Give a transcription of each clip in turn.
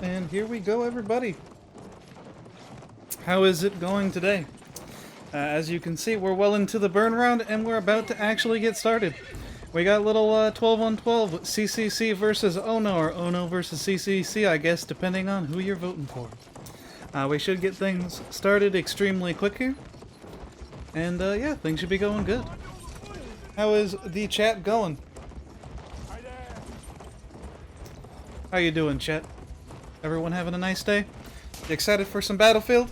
And here we go, everybody. How is it going today? As you can see, we're well into the burn round, and we're about to actually get started. We got little 12 on 12 CCC versus Ohno, or Ohno Vs Ccc, I guess, depending on who you're voting for. We should get things started extremely quick here. And yeah, things should be going good. How is the chat going? How you doing, chat? Everyone having a nice day? You excited for some Battlefield?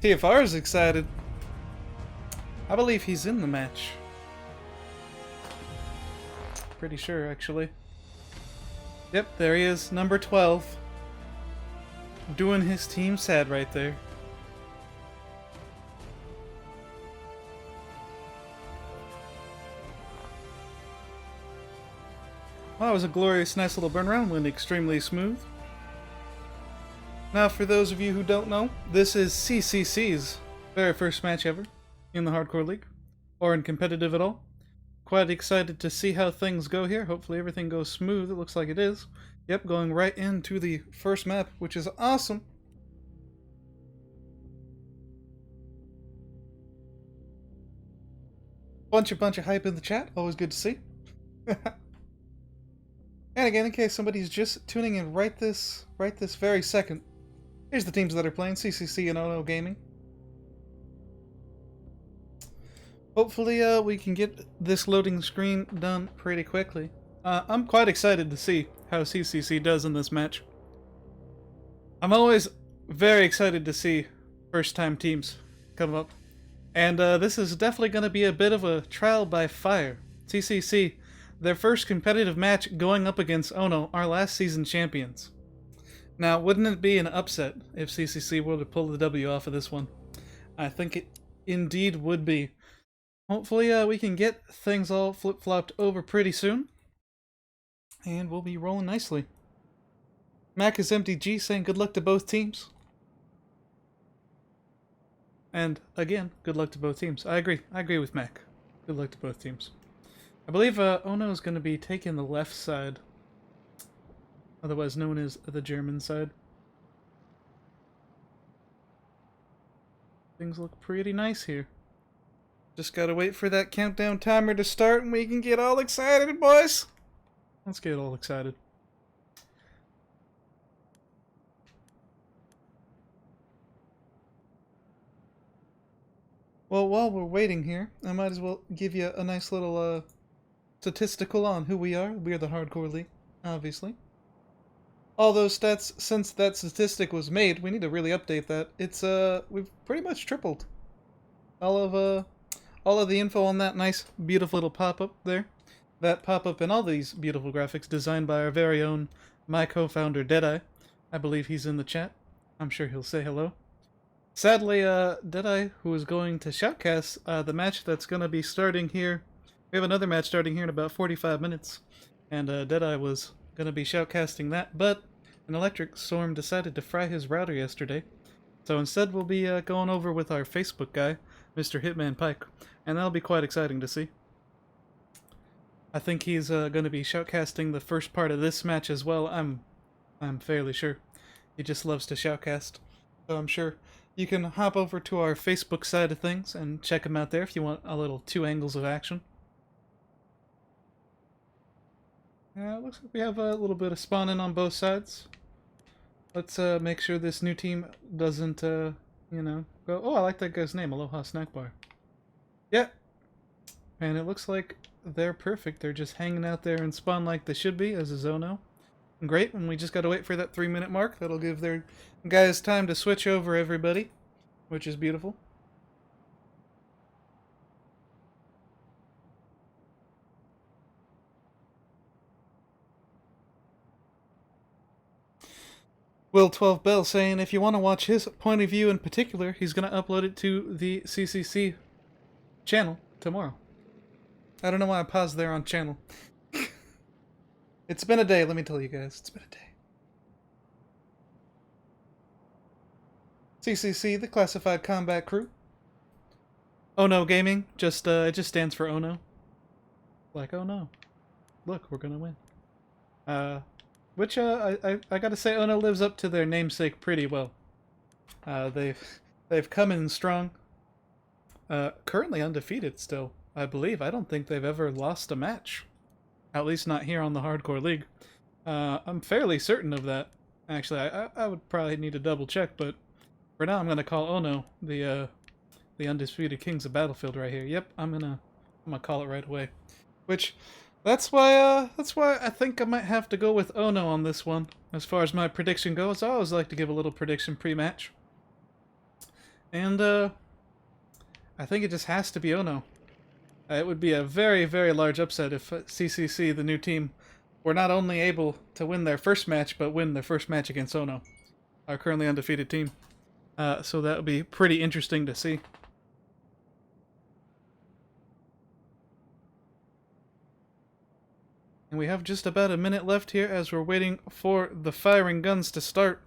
TFR is excited. I believe he's in the match. Pretty sure, actually. Yep, there he is, number 12. Doing his team sad right there. Well, that was a glorious, nice little burn round, went extremely smooth. Now, for those of you who don't know, this is CCC's very first match ever in the Hardcore League, or in competitive at all. Quite excited to see how things go here. Hopefully everything goes smooth. It looks like it is. Yep, going right into the first map, which is awesome. Bunch of hype in the chat. Always good to see. And again, in case somebody's just tuning in right this very second, here's the teams that are playing, CCC and Ohno Gaming. Hopefully we can get this loading screen done pretty quickly. I'm quite excited to see how CCC does in this match. I'm always very excited to see first-time teams come up. And this is definitely going to be a bit of a trial by fire. CCC, their first competitive match going up against Ohno, our last season champions. Now, wouldn't it be an upset if CCC were to pull the W off of this one? I think it indeed would be. Hopefully we can get things all flip-flopped over pretty soon. And we'll be rolling nicely. Mac is MTG saying good luck to both teams. And again, good luck to both teams. I agree with Mac. Good luck to both teams. I believe Ohno is going to be taking the left side, otherwise known as the German side. Things look pretty nice here. Just gotta wait for that countdown timer to start and we can get all excited, boys! Let's get all excited. Well, while we're waiting here, I might as well give you a nice little statistical on who we are. We are the Hardcore League, obviously. All those stats, since that statistic was made, we need to really update that. It's we've pretty much tripled all of the info on that nice, beautiful little pop-up there. That pop-up and all these beautiful graphics designed by our very own, my co-founder Deadeye. I believe he's in the chat. I'm sure he'll say hello. Sadly, Deadeye, who is going to shoutcast the match that's going to be starting here. We have another match starting here in about 45 minutes. And Deadeye was gonna be shoutcasting that, but an electric storm decided to fry his router yesterday. So instead we'll be going over with our Facebook guy, Mr. Hitman Pike, and that'll be quite exciting to see. I think he's going to be shoutcasting the first part of this match as well. I'm fairly sure. He just loves to shoutcast. So I'm sure you can hop over to our Facebook side of things and check him out there if you want a little two angles of action. Looks like we have a little bit of spawning on both sides. Let's make sure this new team doesn't, you know, go... Oh, I like that guy's name, Aloha Snack Bar. Yeah. And it looks like they're perfect. They're just hanging out there and spawn like they should be, as is Ohno. Great, and we just gotta wait for that 3-minute mark. That'll give their guys time to switch over everybody, which is beautiful. Will 12 Bell saying if you want to watch his point of view in particular, he's going to upload it to the CCC channel tomorrow. I don't know why I paused there on channel. It's been a day, let me tell you guys. It's been a day. CCC, the Classified Combat Crew. Ohno Gaming, it just stands for Ohno. Like, oh no. Look, we're gonna win. Which, I gotta say, Ohno lives up to their namesake pretty well. They've come in strong. Currently undefeated still, I believe. I don't think they've ever lost a match. At least not here on the Hardcore League. I'm fairly certain of that. Actually, I would probably need to double check, but for now I'm gonna call Ohno the undisputed kings of Battlefield right here. Yep, I'm gonna call it right away. Which, that's why I think I might have to go with Ohno on this one. As far as my prediction goes, I always like to give a little prediction pre-match. And, I think it just has to be Ohno. It would be a very, very large upset if CCC, the new team, were not only able to win their first match, but win their first match against Ohno, our currently undefeated team. So that would be pretty interesting to see. And we have just about a minute left here as we're waiting for the firing guns to start.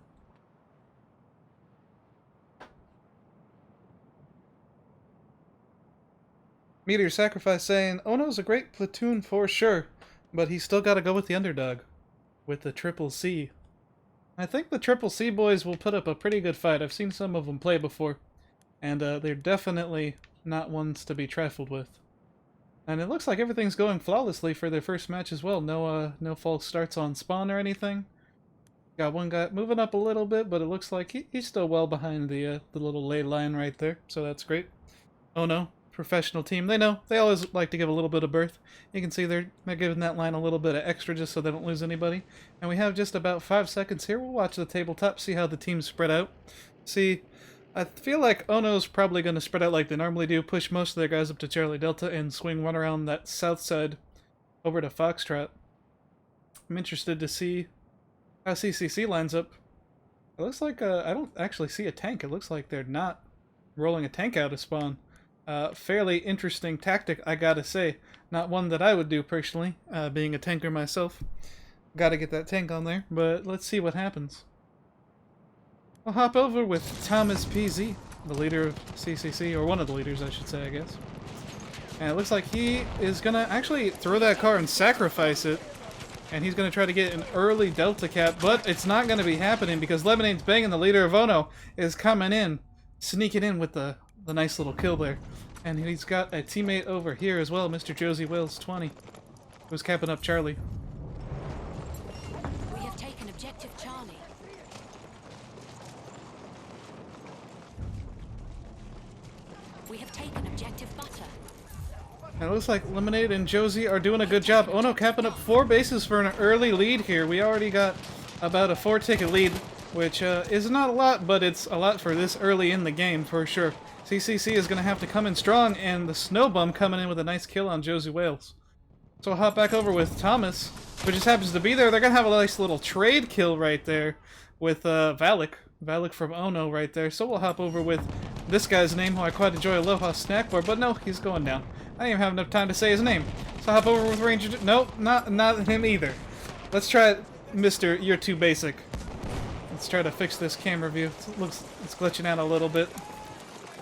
Meteor Sacrifice saying, Ohno's a great platoon for sure, but he's still got to go with the underdog, with the Triple C. I think the Triple C boys will put up a pretty good fight. I've seen some of them play before, and they're definitely not ones to be trifled with. And it looks like everything's going flawlessly for their first match as well. No false starts on spawn or anything. Got one guy moving up a little bit, but it looks like he's still well behind the little lay line right there, so that's great. Ohno, professional team. They know. They always like to give a little bit of berth. You can see they're giving that line a little bit of extra just so they don't lose anybody. And we have just about 5 seconds here. We'll watch the tabletop, see how the teams spread out. See, I feel like Ohno's probably going to spread out like they normally do, push most of their guys up to Charlie Delta, and swing one around that south side over to Foxtrot. I'm interested to see how CCC lines up. It looks like I don't actually see a tank. It looks like they're not rolling a tank out of spawn. Fairly interesting tactic, I gotta say. Not one that I would do personally, being a tanker myself. Gotta get that tank on there, but let's see what happens. I'll hop over with Thomas PZ, the leader of CCC, or one of the leaders I should say, I guess. And it looks like he is gonna actually throw that car and sacrifice it. And he's gonna try to get an early Delta cap, but it's not gonna be happening because Lemonade's Banging, the leader of Ohno, is coming in, sneaking in with the nice little kill there. And he's got a teammate over here as well, Mr. Josie Wales 20, who's capping up Charlie. We have taken objective Charlie. We have taken objective Butter. And it looks like Lemonade and Josie are doing a good job. Ohno capping up 4 bases for an early lead here. We already got about a 4-ticket lead, which is not a lot, but it's a lot for this early in the game for sure. CCC is going to have to come in strong, and the Snowbum coming in with a nice kill on Josie Wales. So I'll hop back over with Thomas, who just happens to be there. They're going to have a nice little trade kill right there with Valak. Valak from Ohno right there. So we'll hop over with this guy's name, who I quite enjoy, Aloha Snack Bar, but no, he's going down. I didn't even have enough time to say his name. So I'll hop over with Ranger... Nope, not him either. Let's try Mr. You're Too Basic. Let's try to fix this camera view. It's glitching out a little bit.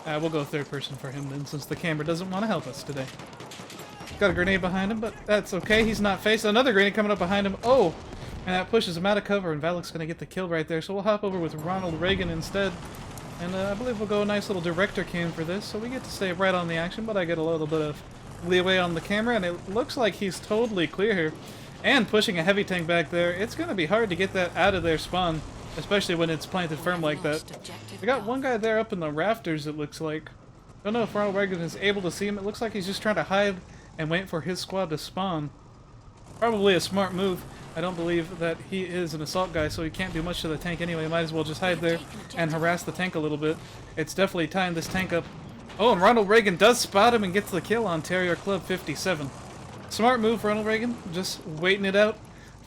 We'll go third person for him then, since the camera doesn't want to help us today. Got a grenade behind him, but that's okay. He's not faced. Another grenade coming up behind him. Oh! And that pushes him out of cover, and Valak's going to get the kill right there. So we'll hop over with Ronald Reagan instead. And I believe we'll go a nice little director cam for this, so we get to stay right on the action, but I get a little bit of leeway on the camera, and it looks like he's totally clear here. And pushing a heavy tank back there, it's going to be hard to get that out of their spawn, especially when it's planted firm like that. We got one guy there up in the rafters, it looks like. Don't know if Ronald Reagan is able to see him. It looks like he's just trying to hide and wait for his squad to spawn. Probably a smart move. I don't believe that he is an assault guy, so he can't do much to the tank anyway. Might as well just hide there and harass the tank a little bit. It's definitely tying this tank up. Oh, and Ronald Reagan does spot him and gets the kill on Terrier Club 57. Smart move, Ronald Reagan. Just waiting it out.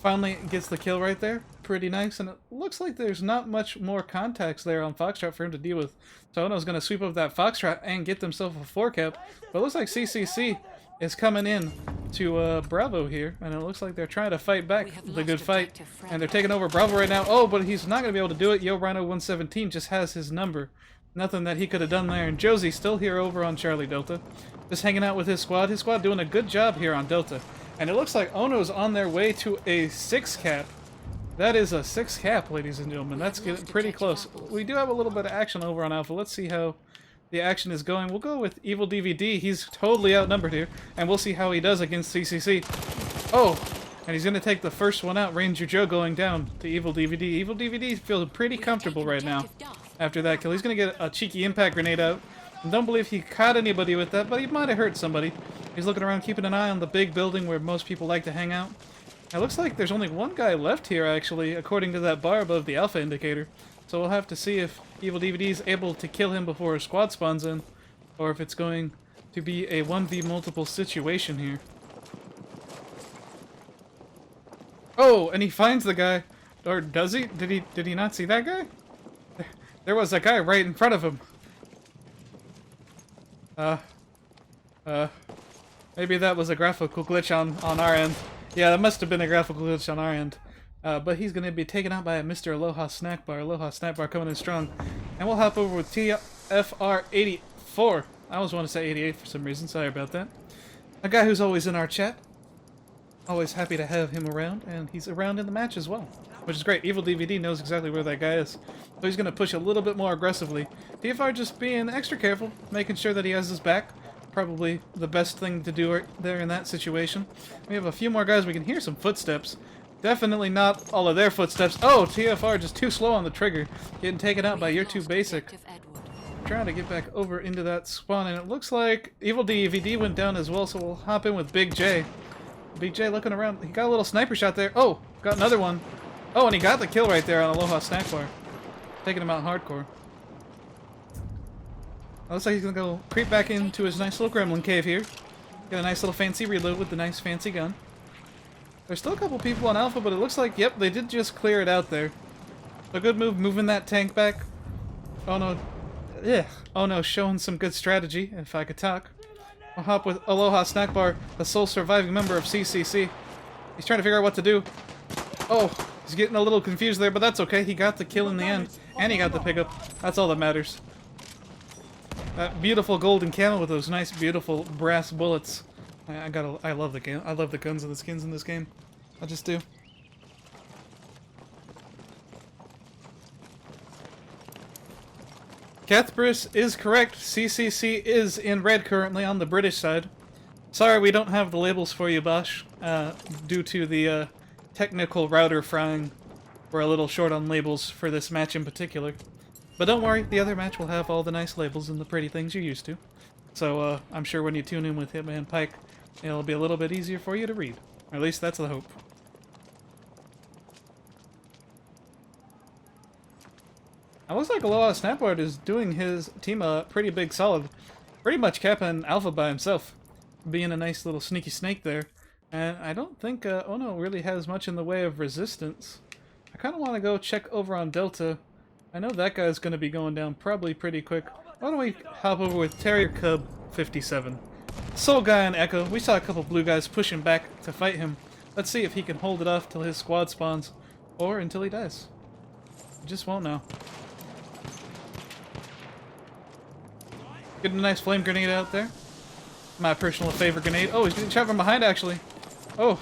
Finally gets the kill right there. Pretty nice, and it looks like there's not much more contacts there on Foxtrot for him to deal with. So Ohno's going to sweep up that Foxtrot and get themselves a 4 cap. But it looks like CCC is coming in to Bravo here, and it looks like they're trying to fight back the good fight, and they're taking over Bravo right now. Oh, but he's not going to be able to do it. Yo Rhino 117 just has his number. Nothing that he could have done there, and Josie still here over on Charlie Delta, just hanging out with his squad. His squad doing a good job here on Delta, and it looks like Ohno's on their way to a 6 cap. That is a 6 cap, ladies and gentlemen. That's getting pretty close. We do have a little bit of action over on Alpha. Let's see how the action is going. We'll go with Evil DVD. He's totally outnumbered here, and we'll see how he does against CCC. Oh, and he's going to take the first one out. Ranger Joe going down to Evil DVD. Evil DVD feels pretty comfortable right now after that kill. He's going to get a cheeky impact grenade out. I don't believe he caught anybody with that, but he might have hurt somebody. He's looking around, keeping an eye on the big building where most people like to hang out. It looks like there's only one guy left here, actually, according to that bar above the Alpha indicator. So we'll have to see if Evil DVD is able to kill him before his squad spawns in, or if it's going to be a 1v multiple situation here. Oh, and he finds the guy. Or does he? Did he not see that guy? There was a guy right in front of him. Maybe that was a graphical glitch on our end. Yeah, that must have been a graphical glitch on our end. But he's going to be taken out by a Mr. Aloha Snack Bar. Aloha Snack Bar coming in strong. And we'll hop over with TFR 84. I always want to say 88 for some reason. Sorry about that. A guy who's always in our chat. Always happy to have him around. And he's around in the match as well, which is great. Evil DVD knows exactly where that guy is. So he's going to push a little bit more aggressively. TFR just being extra careful, making sure that he has his back. Probably the best thing to do right there in that situation. We have a few more guys. We can hear some footsteps. Definitely not all of their footsteps. Oh, TFR just too slow on the trigger. Getting taken out by You're Too Basic. Trying to get back over into that spawn, and it looks like Evil DVD went down as well, so we'll hop in with Big J. Big J looking around. He got a little sniper shot there. Oh, got another one. Oh, and he got the kill right there on Aloha Snack Bar. Taking him out hardcore. Looks like he's gonna go creep back into his nice little gremlin cave here. Get a nice little fancy reload with the nice fancy gun. There's still a couple people on Alpha, but it looks like, yep, they did just clear it out there. A good move, moving that tank back. Oh no, oh no, showing some good strategy, if I could talk. I'll hop with Aloha Snack Bar, the sole surviving member of CCC. He's trying to figure out what to do. Oh, he's getting a little confused there, but that's okay. He got the kill in the end, and he got the pickup. That's all that matters. That beautiful golden camo with those nice, beautiful brass bullets. I love the game. I love the guns and the skins in this game. I just do. Cathbris is correct. CCC is in red currently on the British side. Sorry, we don't have the labels for you, Bosch. Due to the technical router frying, we're a little short on labels for this match in particular. But don't worry, the other match will have all the nice labels and the pretty things you're used to. So I'm sure when you tune in with Hitman Pike, it'll be a little bit easier for you to read. Or at least that's the hope. It looks like Aloha Snapguard is doing his team a pretty big solid. Pretty much capping Alpha by himself. Being a nice little sneaky snake there. And I don't think Ohno really has much in the way of resistance. I kind of want to go check over on Delta. I know that guy's going to be going down probably pretty quick. Why don't we hop over with Terrier Cub 57. Soul guy on Echo. We saw a couple blue guys pushing back to fight him. Let's see if he can hold it off till his squad spawns, or until he dies. Just won't know. Getting a nice flame grenade out there. My personal favorite grenade. Oh, he's getting shot from behind, actually. Oh.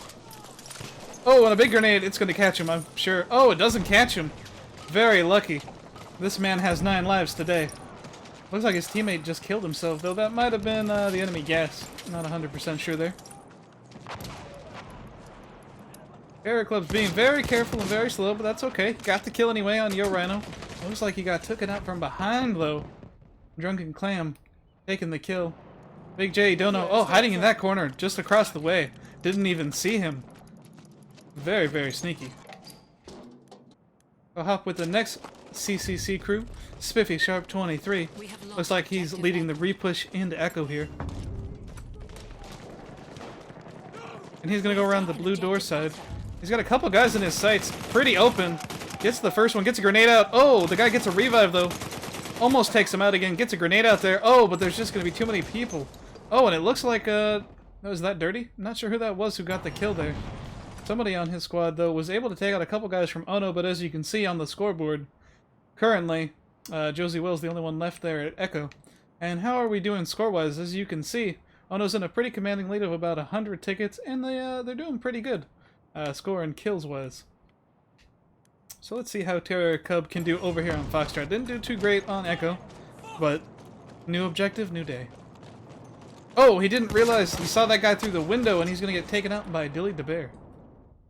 Oh, and a big grenade. It's going to catch him, I'm sure. Oh, it doesn't catch him. Very lucky. This man has 9 lives today. Looks like his teammate just killed himself, though that might have been the enemy gas. Not 100% sure there. Air Club's being very careful and very slow, but that's okay. Got the kill anyway on Yo Rhino. Looks like he got taken out from behind, though. Drunken Clam taking the kill. Big J, don't know. Oh, hiding in that corner just across the way. Didn't even see him. Very, very sneaky. I'll hop with the next CCC crew. Spiffy Sharp 23. Looks like he's leading the repush into Echo here. And he's gonna go around the blue door side. He's got a couple guys in his sights. Pretty open. Gets the first one, gets a grenade out. Oh, the guy gets a revive though. Almost takes him out again. Gets a grenade out there. Oh, but there's just gonna be too many people. Oh, and it looks like, was that Dirty? I'm not sure who that was who got the kill there. Somebody on his squad, though, was able to take out a couple guys from Ohno, but as you can see on the scoreboard, currently, Josie Will's the only one left there at Echo. And how are we doing score-wise? As you can see, Ohno's in a pretty commanding lead of about 100 tickets, and they're doing pretty good, score and kills-wise. So let's see how Terror Cub can do over here on Foxtrot. Didn't do too great on Echo, but new objective, new day. Oh, he didn't realize he saw that guy through the window and he's going to get taken out by Dilly the Bear.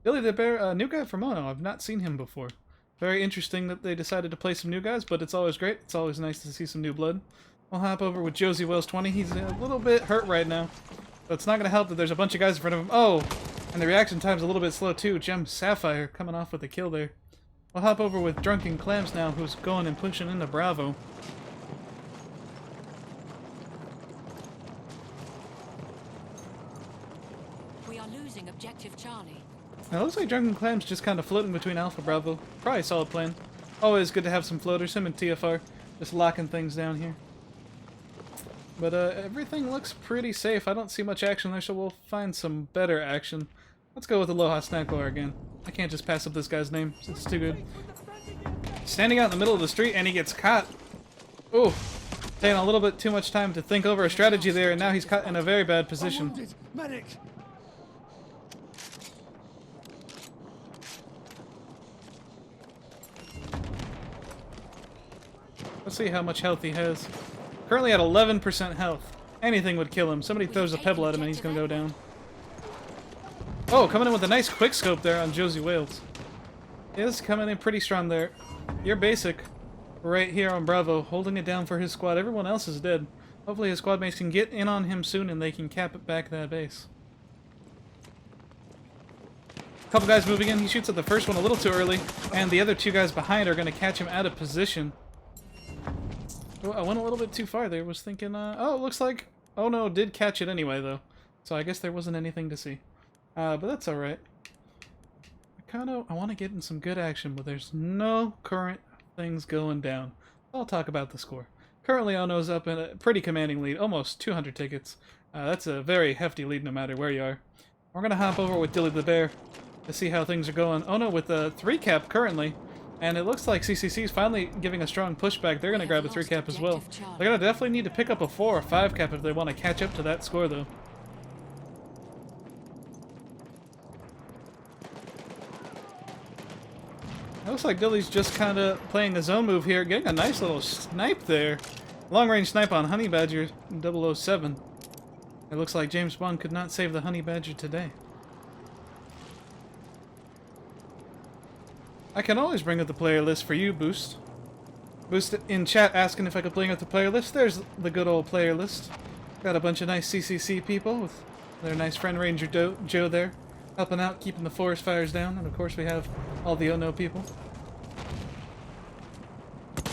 Dilly the Bear, new guy from Ohno. I've not seen him before. Very interesting that they decided to play some new guys, but it's always great. It's always nice to see some new blood. I'll hop over with Josie Wells 20. He's a little bit hurt right now, but it's not going to help that there's a bunch of guys in front of him. Oh, and the reaction time's a little bit slow too. Gem Sapphire coming off with a kill there. I'll hop over with Drunken Clams now, who's going and pushing into Bravo. Objective Charlie. Now, it looks like Drunken Clam's just kind of floating between Alpha Bravo. Probably a solid plan. Always good to have some floaters. Him and TFR just locking things down here. But everything looks pretty safe. I don't see much action there, so we'll find some better action. Let's go with Aloha Snackbar again. I can't just pass up this guy's name. It's too good. Standing out in the middle of the street and he gets caught. Ooh. Taking a little bit too much time to think over a strategy there, and now he's caught in a very bad position. Medic! Let's see how much health he has. Currently at 11% health. Anything would kill him. Somebody throws a pebble at him and he's gonna go down. Oh, coming in with a nice quick scope there on Josie Wales. He is coming in pretty strong there. You're basic. Right here on Bravo, holding it down for his squad. Everyone else is dead. Hopefully his squad mates can get in on him soon and they can cap it back that base. Couple guys moving in. He shoots at the first one a little too early, and the other two guys behind are going to catch him out of position. Oh, I went a little bit too far there. Was thinking, oh, it looks like Ohno did catch it anyway, though. So I guess there wasn't anything to see. But that's alright. I want to get in some good action, but there's no current things going down. I'll talk about the score. Currently, Ohno's up in a pretty commanding lead, almost 200 tickets. That's a very hefty lead no matter where you are. We're going to hop over with Dilly the Bear to see how things are going. Ohno with a 3-cap currently, and it looks like CCC is finally giving a strong pushback. They're going to grab a 3-cap as well. They're going to definitely need to pick up a 4 or 5-cap if they want to catch up to that score, though. It looks like Dilly's just kind of playing his own move here, getting a nice little snipe there. Long-range snipe on Honey Badger 007. It looks like James Bond could not save the Honey Badger today. I can always bring up the player list for you, Boost. Boost in chat asking if I could bring up the player list. There's the good old player list. Got a bunch of nice CCC people with their nice friend Ranger Joe there, helping out, keeping the forest fires down. And of course we have all the Ohno people.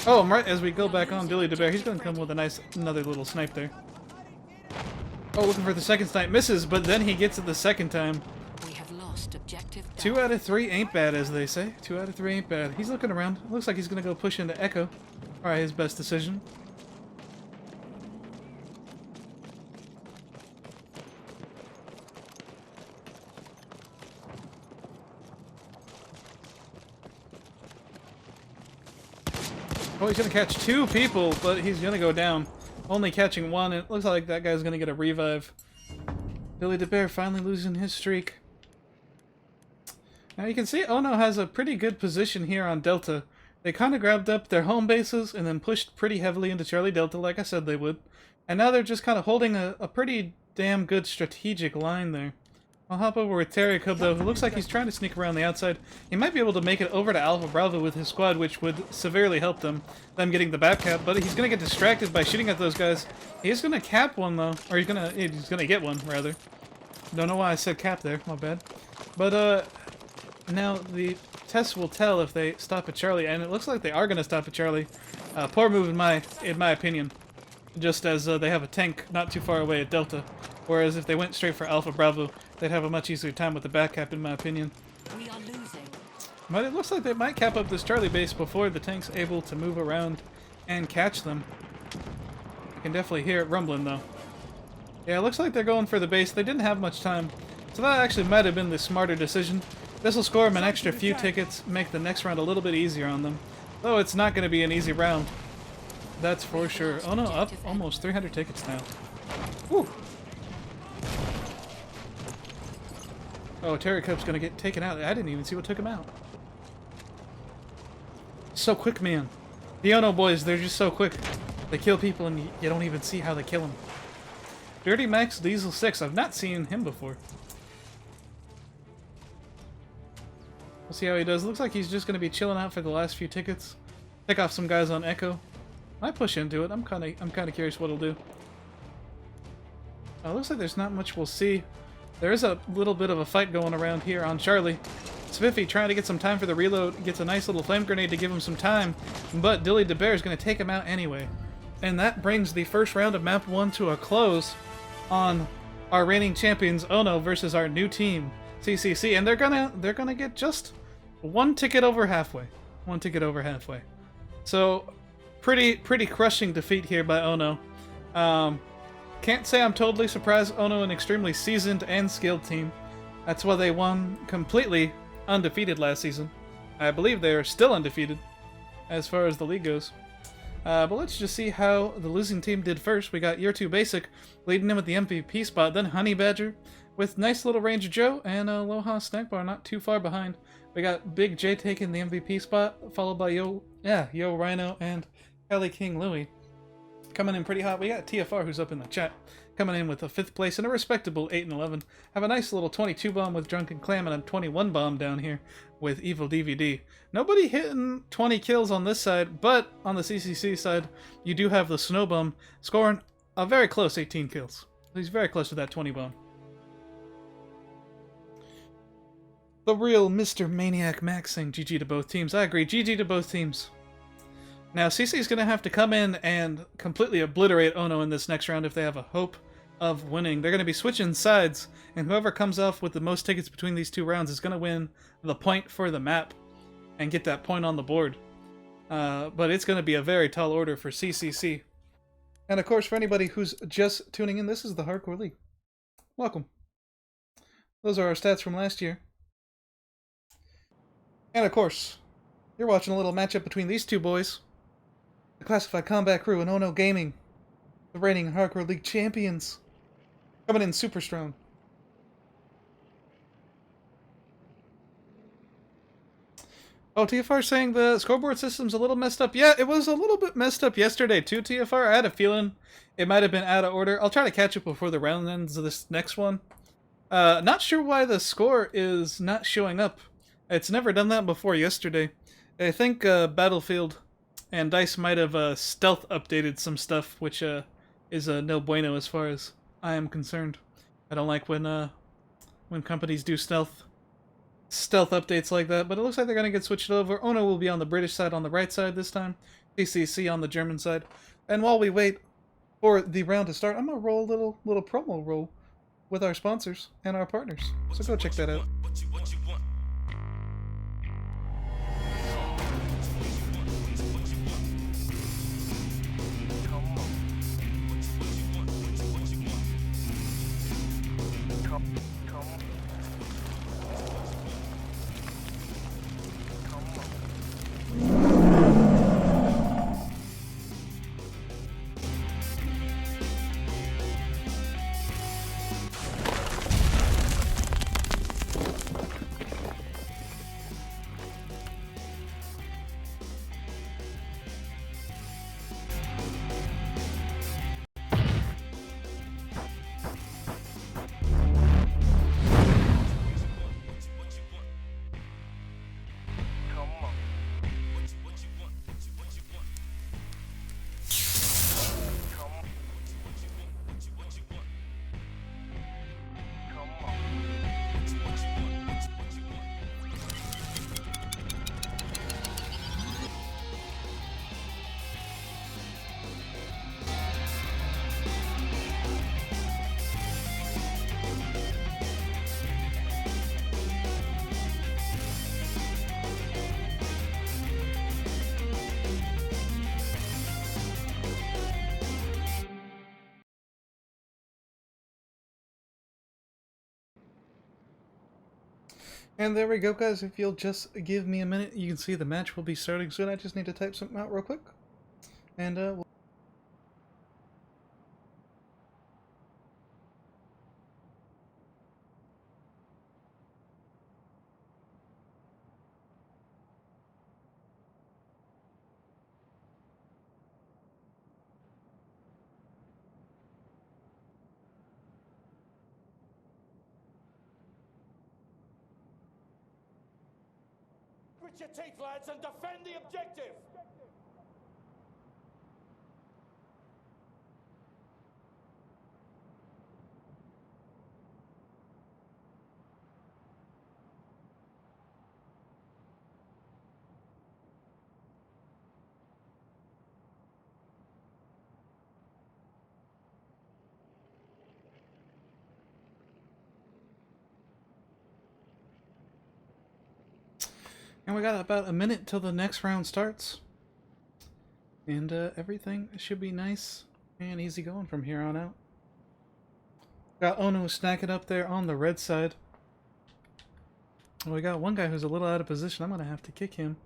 Oh, and right as we go back on Dilly the Bear, he's going to come with a nice, another little snipe there. Oh, looking for the second snipe. Misses, but then he gets it the second time. 2 out of 3 ain't bad, as they say. 2 out of 3 ain't bad. He's looking around. Looks like he's going to go push into Echo. Alright, his best decision. Oh, he's gonna catch 2 people, but he's gonna go down. Only catching 1. It looks like that guy's gonna get a revive. Billy the Bear finally losing his streak. Now you can see Ohno has a pretty good position here on Delta. They kind of grabbed up their home bases and then pushed pretty heavily into Charlie Delta like I said they would. And now they're just kind of holding a pretty damn good strategic line there. I'll hop over with Terry Cub though, who looks like he's trying to sneak around the outside. He might be able to make it over to Alpha Bravo with his squad, which would severely help them getting the back cap, but he's gonna get distracted by shooting at those guys. He's gonna cap one though, or he's gonna get one rather. Don't know why I said cap there, my bad. But now the test will tell if they stop at Charlie, and it looks like they are gonna stop at Charlie. Poor move in my opinion. Just as they have a tank not too far away at Delta. Whereas if they went straight for Alpha Bravo, they'd have a much easier time with the back cap, in my opinion. We are losing. But it looks like they might cap up this Charlie base before the tank's able to move around and catch them. I can definitely hear it rumbling, though. Yeah, it looks like they're going for the base. They didn't have much time, so that actually might have been the smarter decision. This will score them an extra few tickets, make the next round a little bit easier on them. Though it's not going to be an easy round. That's for sure. Oh no, up almost 300 tickets now. Whew. Oh, Terry Cup's gonna get taken out. I didn't even see what took him out. So quick, man. The Ohno boys, they're just so quick. They kill people and you don't even see how they kill them. Dirty Max Diesel 6. I've not seen him before. We'll see how he does. Looks like he's just gonna be chilling out for the last few tickets. Pick off some guys on Echo. Might push into it. I'm kind of curious what he'll do. Looks like there's not much we'll see. There is a little bit of a fight going around here on Charlie. Spiffy trying to get some time for the reload, gets a nice little flame grenade to give him some time, but Dilly the Bear is going to take him out anyway. And that brings the first round of Map 1 to a close on our reigning champions Ohno versus our new team, CCC, and they're gonna get just 1 ticket over halfway. 1 ticket over halfway. So pretty crushing defeat here by Ohno. Can't say I'm totally surprised. Ohno, an extremely seasoned and skilled team. That's why they won completely undefeated last season. I believe they are still undefeated as far as the league goes. But let's just see how the losing team did first. We got Year 2 Basic leading in with the MVP spot, then Honey Badger with nice little Ranger Joe and Aloha Snack Bar not too far behind. We got Big J taking the MVP spot, followed by Yo Rhino and Kelly King Louie. Coming in pretty hot. We got TFR, who's up in the chat, coming in with a 5th place and a respectable 8 and 11. Have a nice little 22 bomb with Drunken Clam and a 21 bomb down here with Evil DVD. Nobody hitting 20 kills on this side, but on the CCC side, you do have the Snow Bum scoring a very close 18 kills. He's very close to that 20 bomb. The real Mr. Maniac Max saying GG to both teams. I agree, GG to both teams. Now, CC is going to have to come in and completely obliterate Ohno in this next round if they have a hope of winning. They're going to be switching sides, and whoever comes off with the most tickets between these 2 rounds is going to win the point for the map and get that point on the board. But it's going to be a very tall order for CCC. And of course, for anybody who's just tuning in, this is the Hardcore League. Welcome. Those are our stats from last year. And of course, you're watching a little matchup between these 2 boys. The Classified Combat Crew and Ohno Gaming, the reigning Hardcore League champions, coming in super strong. Oh, TFR saying the scoreboard system's a little messed up. Yeah, it was a little bit messed up yesterday too, TFR. I had a feeling it might have been out of order. I'll try to catch it before the round ends of this next one. Not sure why the score is not showing up. It's never done that before yesterday. I think Battlefield and DICE might have stealth updated some stuff, which is no bueno as far as I am concerned. I don't like when companies do stealth updates like that, but it looks like they're going to get switched over. Ohno will be on the British side on the right side this time, CCC on the German side. And while we wait for the round to start, I'm going to roll a little promo roll with our sponsors and our partners. So go check that out. And there we go, guys. If you'll just give me a minute, you can see the match will be starting soon. I just need to type something out real quick. And Grit your teeth, lads, and defend the objective! we got about a minute till the next round starts. And everything should be nice and easy going from here on out. Got Ohno snacking up there on the red side. We got one guy who's a little out of position. I'm gonna have to kick him.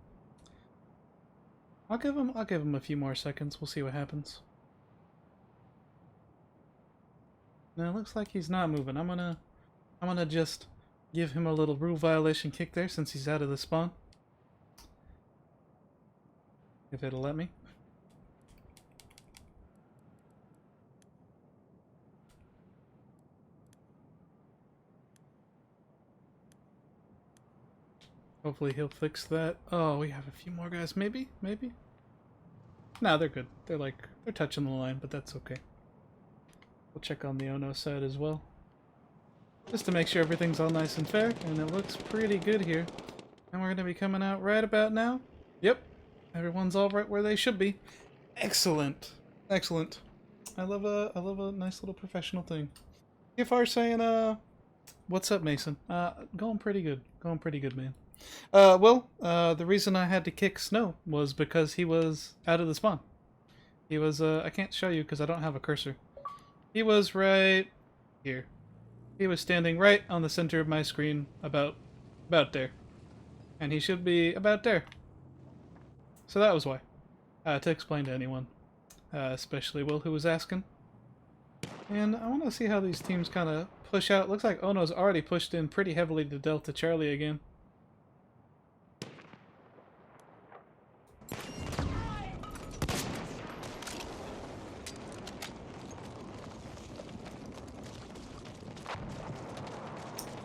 I'll give him a few more seconds. We'll see what happens. Now it looks like he's not moving. I'm gonna just give him a little rule violation kick there since he's out of the spawn. If it'll let me. Hopefully he'll fix that. Oh, we have a few more guys. Maybe? Maybe? Nah, they're good. They're touching the line, but that's okay. We'll check on the Ohno side as well. Just to make sure everything's all nice and fair, and it looks pretty good here. And we're going to be coming out right about now. Yep. Everyone's all right where they should be. Excellent. Excellent. I love a nice little professional thing. KFR saying, what's up, Mason? Going pretty good. Going pretty good, man. The reason I had to kick Snow was because he was out of the spawn. He was, I can't show you because I don't have a cursor. He was right here. He was standing right on the center of my screen, about there. And he should be about there. So that was why. To explain to anyone. Especially Will, who was asking. And I want to see how these teams kind of push out. Looks like Ohno's already pushed in pretty heavily to Delta Charlie again.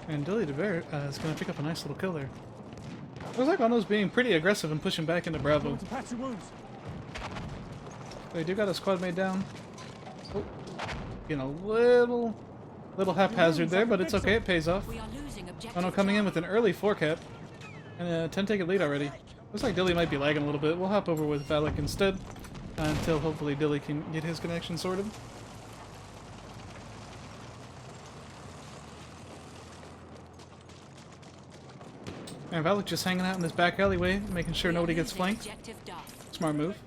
And Dilly DeBear is going to pick up a nice little kill there. Looks like Ohno's being pretty aggressive and pushing back into Bravo. They do got a squad mate down. Oh, getting a little haphazard there, but it's okay. It pays off. Ohno coming in with an early 4-cap. And a 10-ticket lead already. Looks like Dilly might be lagging a little bit. We'll hop over with Valak instead. Until hopefully Dilly can get his connection sorted. And Valak just hanging out in this back alleyway, making sure nobody gets flanked. Smart move.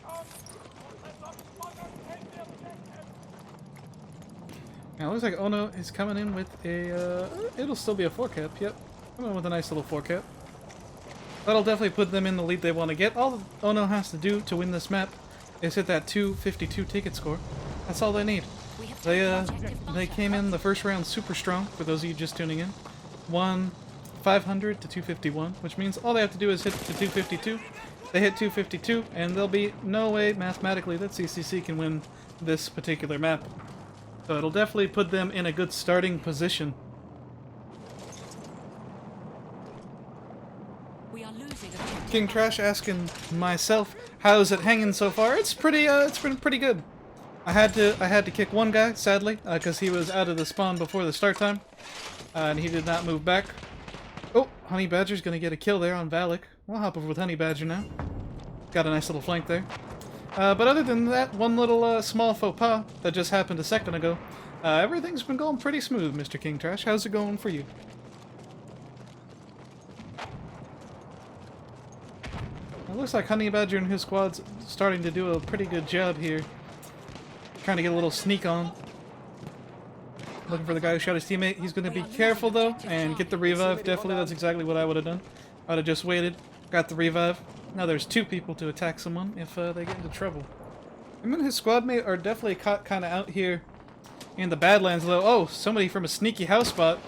Now it looks like Ohno is coming in with a, it'll still be a 4-cap, yep. Coming in with a nice little 4-cap. That'll definitely put them in the lead they want to get. All Ohno has to do to win this map is hit that 252 ticket score. That's all they need. They came in the first round super strong, for those of you just tuning in. Won 500 to 251, which means all they have to do is hit the 252. They hit 252, and there'll be no way mathematically that CCC can win this particular map. So it'll definitely put them in a good starting position. King Trash asking myself, how's it hanging so far? It's been pretty good. I had to kick one guy, sadly, because he was out of the spawn before the start time, and he did not move back. Oh, Honey Badger's gonna get a kill there on Valak. We'll hop over with Honey Badger now. Got a nice little flank there. But other than that, one little small faux pas that just happened a second ago, everything's been going pretty smooth, Mr. King Trash. How's it going for you? It looks like Honey Badger and his squad's starting to do a pretty good job here. Trying to get a little sneak on. Looking for the guy who shot his teammate. He's going to be careful, though, and get the revive. Definitely, that's exactly what I would have done. I would have just waited, got the revive. Now there's 2 people to attack someone if they get into trouble. Him and his squad mate are definitely caught kind of out here in the Badlands, though. Oh, somebody from a sneaky house spot.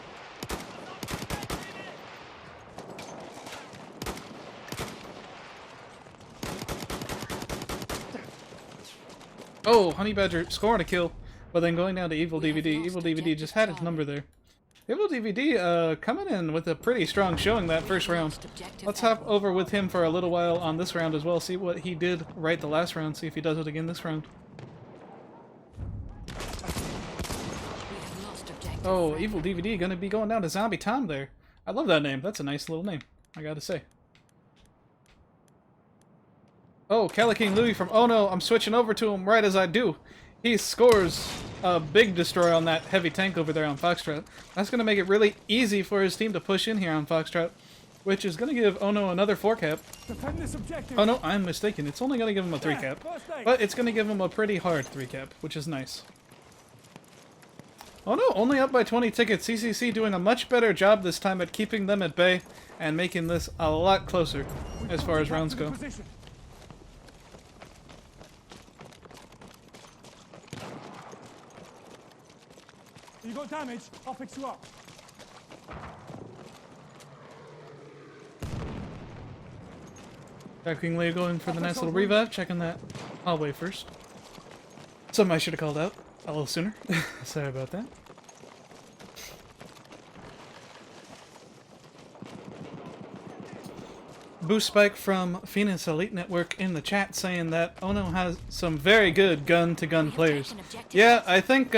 Oh, Honey Badger scoring a kill, but then going down to Evil DVD. Evil DVD just had his number there. Evil DVD coming in with a pretty strong showing that first round. Let's hop over with him for a little while on this round as well, see what he did right the last round, see if he does it again this round. Oh, Evil DVD gonna be going down to Zombie Tom there. I love that name. That's a nice little name, I gotta say. Oh, Cali King Louie from Ohno. I'm switching over to him right as I do. He scores a big destroy on that heavy tank over there on Foxtrot. That's going to make it really easy for his team to push in here on Foxtrot, which is going to give Ohno another 4-cap. Oh no, I'm mistaken. It's only going to give him a 3-cap, but it's going to give him a pretty hard 3-cap, which is nice. Ohno only up by 20 tickets. CCC doing a much better job this time at keeping them at bay and making this a lot closer as far as rounds go. You got damage, I'll fix you up. King Leo going for the nice little revive, checking that hallway first. Something I should have called out a little sooner. Sorry about that. Boost Spike from Phoenix Elite Network in the chat saying that Ohno has some very good gun-to-gun players. Yeah, I think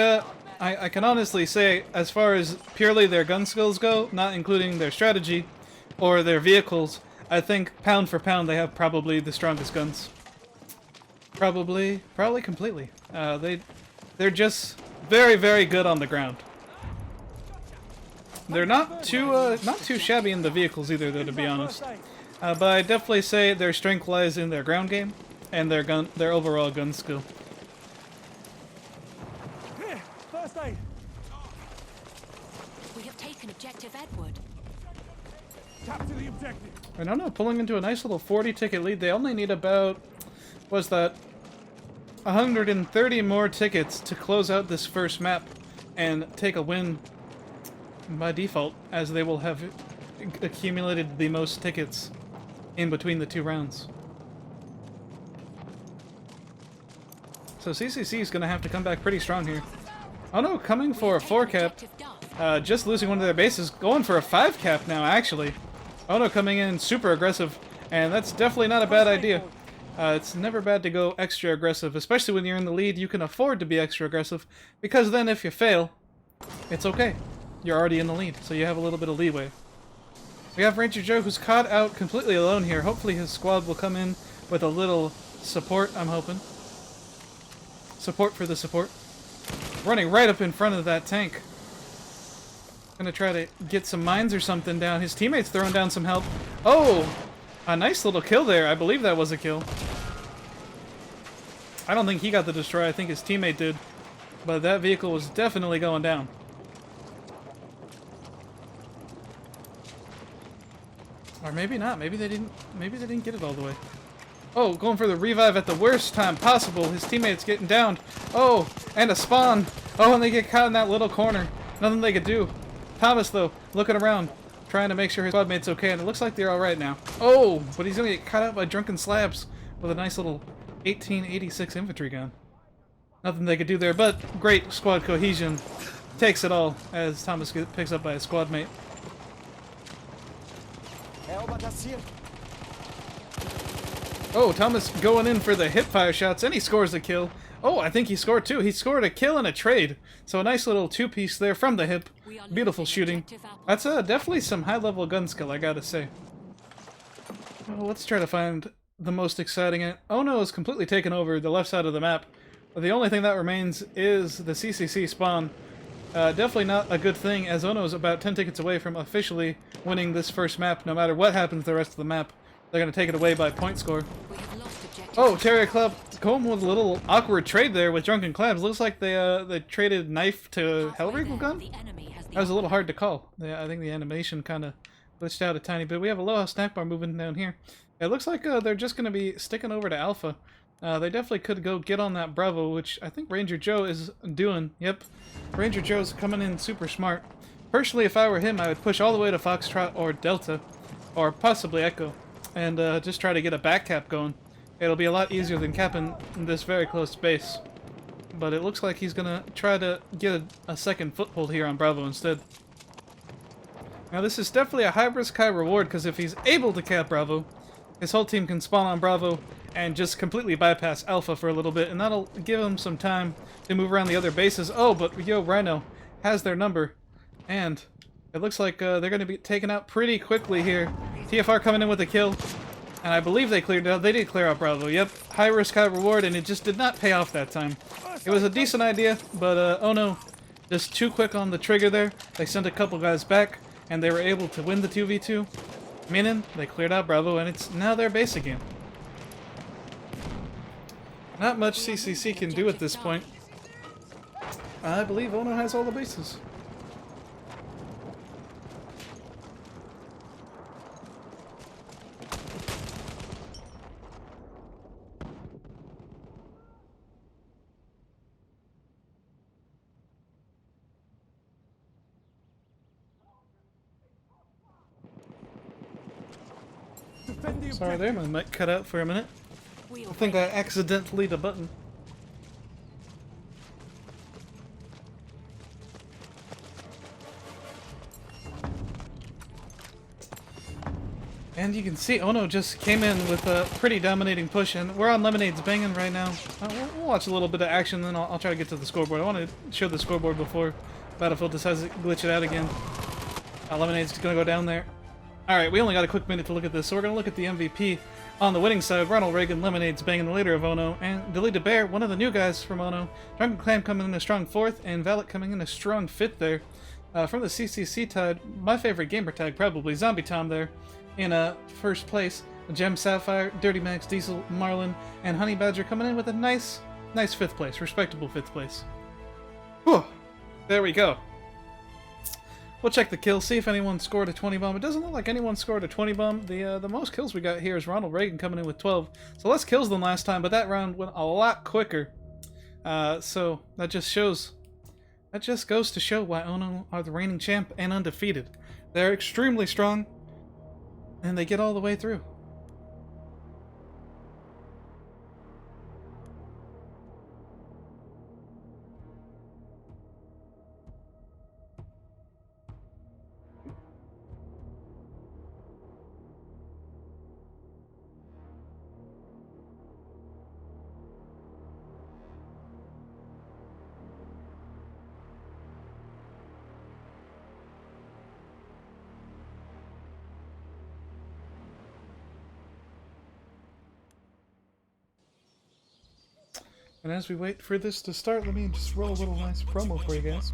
I can honestly say, as far as purely their gun skills go, not including their strategy or their vehicles, I think pound for pound they have probably the strongest guns. Probably completely. They're just very, very good on the ground. They're not too shabby in the vehicles either, though, to be honest. But I definitely say their strength lies in their ground game and their overall gun skill. We have taken objective Edward. Capture the objective. I don't know, pulling into a nice little 40-ticket lead. They only need about, what's that, 130 more tickets to close out this first map and take a win by default, as they will have accumulated the most tickets in between the 2 rounds. So CCC is going to have to come back pretty strong here. Oh no, coming for a 4-cap. Just losing one of their bases. Going for a 5-cap now, actually. Oh no, coming in super aggressive. And that's definitely not a bad idea. It's never bad to go extra aggressive. Especially when you're in the lead, you can afford to be extra aggressive. Because then if you fail, it's okay. You're already in the lead, so you have a little bit of leeway. We have Ranger Joe, who's caught out completely alone here. Hopefully his squad will come in with a little support, I'm hoping. Support for the support. Running right up in front of that tank. Gonna try to get some mines or something down. His teammate's throwing down some help. Oh! A nice little kill there. I believe that was a kill. I don't think he got the destroy. I think his teammate did. But that vehicle was definitely going down. Or maybe not. Maybe they didn't get it all the way. Oh, going for the revive at the worst time possible. His teammate's getting downed. Oh, and a spawn. Oh, and they get caught in that little corner. Nothing they could do. Thomas, though, looking around, trying to make sure his squad mate's okay, and it looks like they're alright now. Oh, but he's gonna get caught out by drunken slabs with a nice little 1886 infantry gun. Nothing they could do there, but great squad cohesion. Takes it all as Thomas gets picks up by his squad mate. Oh, Thomas going in for the hip-fire shots, and he scores a kill. Oh, I think he scored 2. He scored a kill and a trade. So a nice little 2-piece there from the hip. Beautiful shooting. That's definitely some high-level gun skill, I gotta say. Well, let's try to find the most exciting. Ohno is completely taken over the left side of the map. But the only thing that remains is the CCC spawn. Definitely not a good thing, as Ohno is about 10 tickets away from officially winning this first map. No matter what happens the rest of the map, they're going to take it away by point score. Oh, Terrier Club going with a little awkward trade there with Drunken Clams. Looks like they traded knife to Hellregal gun. The enemy has the That was a little hard to call. Yeah, I think the animation kind of glitched out a tiny bit. We have Aloha Snack Bar moving down here. It looks like they're just going to be sticking over to Alpha. They definitely could go get on that Bravo, which I think Ranger Joe is doing. Yep, Ranger Joe's coming in super smart. Personally, if I were him, I would push all the way to Foxtrot or Delta, or possibly Echo, and just try to get a back cap going. It'll be a lot easier than capping this very close base. But it looks like he's gonna try to get a second foothold here on Bravo instead. Now this is definitely a high risk, high reward, because if he's able to cap Bravo, his whole team can spawn on Bravo and just completely bypass Alpha for a little bit, and that'll give him some time to move around the other bases. Oh, but Yo Rhino has their number, and it looks like they're going to be taken out pretty quickly here. TFR coming in with a kill, and I believe they cleared out. They did clear out Bravo. Yep, high risk, high reward, and it just did not pay off that time. It was a decent idea, but Ohno just too quick on the trigger there. They sent a couple guys back, and they were able to win the 2v2. Meaning, they cleared out Bravo, and it's now their base again. Not much CCC can do at this point. I believe Ohno has all the bases. Sorry there, my mic cut out for a minute. I think I accidentally hit a button. And you can see Ohno just came in with a pretty dominating push, and we're on Lemonade's banging right now. We'll watch a little bit of action, then I'll try to get to the scoreboard. I want to show the scoreboard before Battlefield decides to glitch it out again. Lemonade's gonna go down there. Alright, we only got a quick minute to look at this, so we're going to look at the MVP. On the winning side, Ronald Reagan, Lemonade's banging the leader of Ohno, and Deleted Bear, one of the new guys from Ohno. Drunken Clam coming in a strong 4th, and Valet coming in a strong 5th there. From the CCC tide, my favorite gamer tag probably, Zombie Tom there, in 1st place. Gem Sapphire, Dirty Max, Diesel, Marlin, and Honey Badger coming in with a nice 5th place, respectable 5th place. Whew, there we go. We'll check the kills, see if anyone scored a 20 bomb. It doesn't look like anyone scored a 20 bomb. The most kills we got here is Ronald Reagan coming in with 12. So less kills than last time, but that round went a lot quicker. So that just goes to show why Ohno are the reigning champ and undefeated. They're extremely strong, and they get all the way through. And as we wait for this to start, let me just roll a little nice promo for you guys.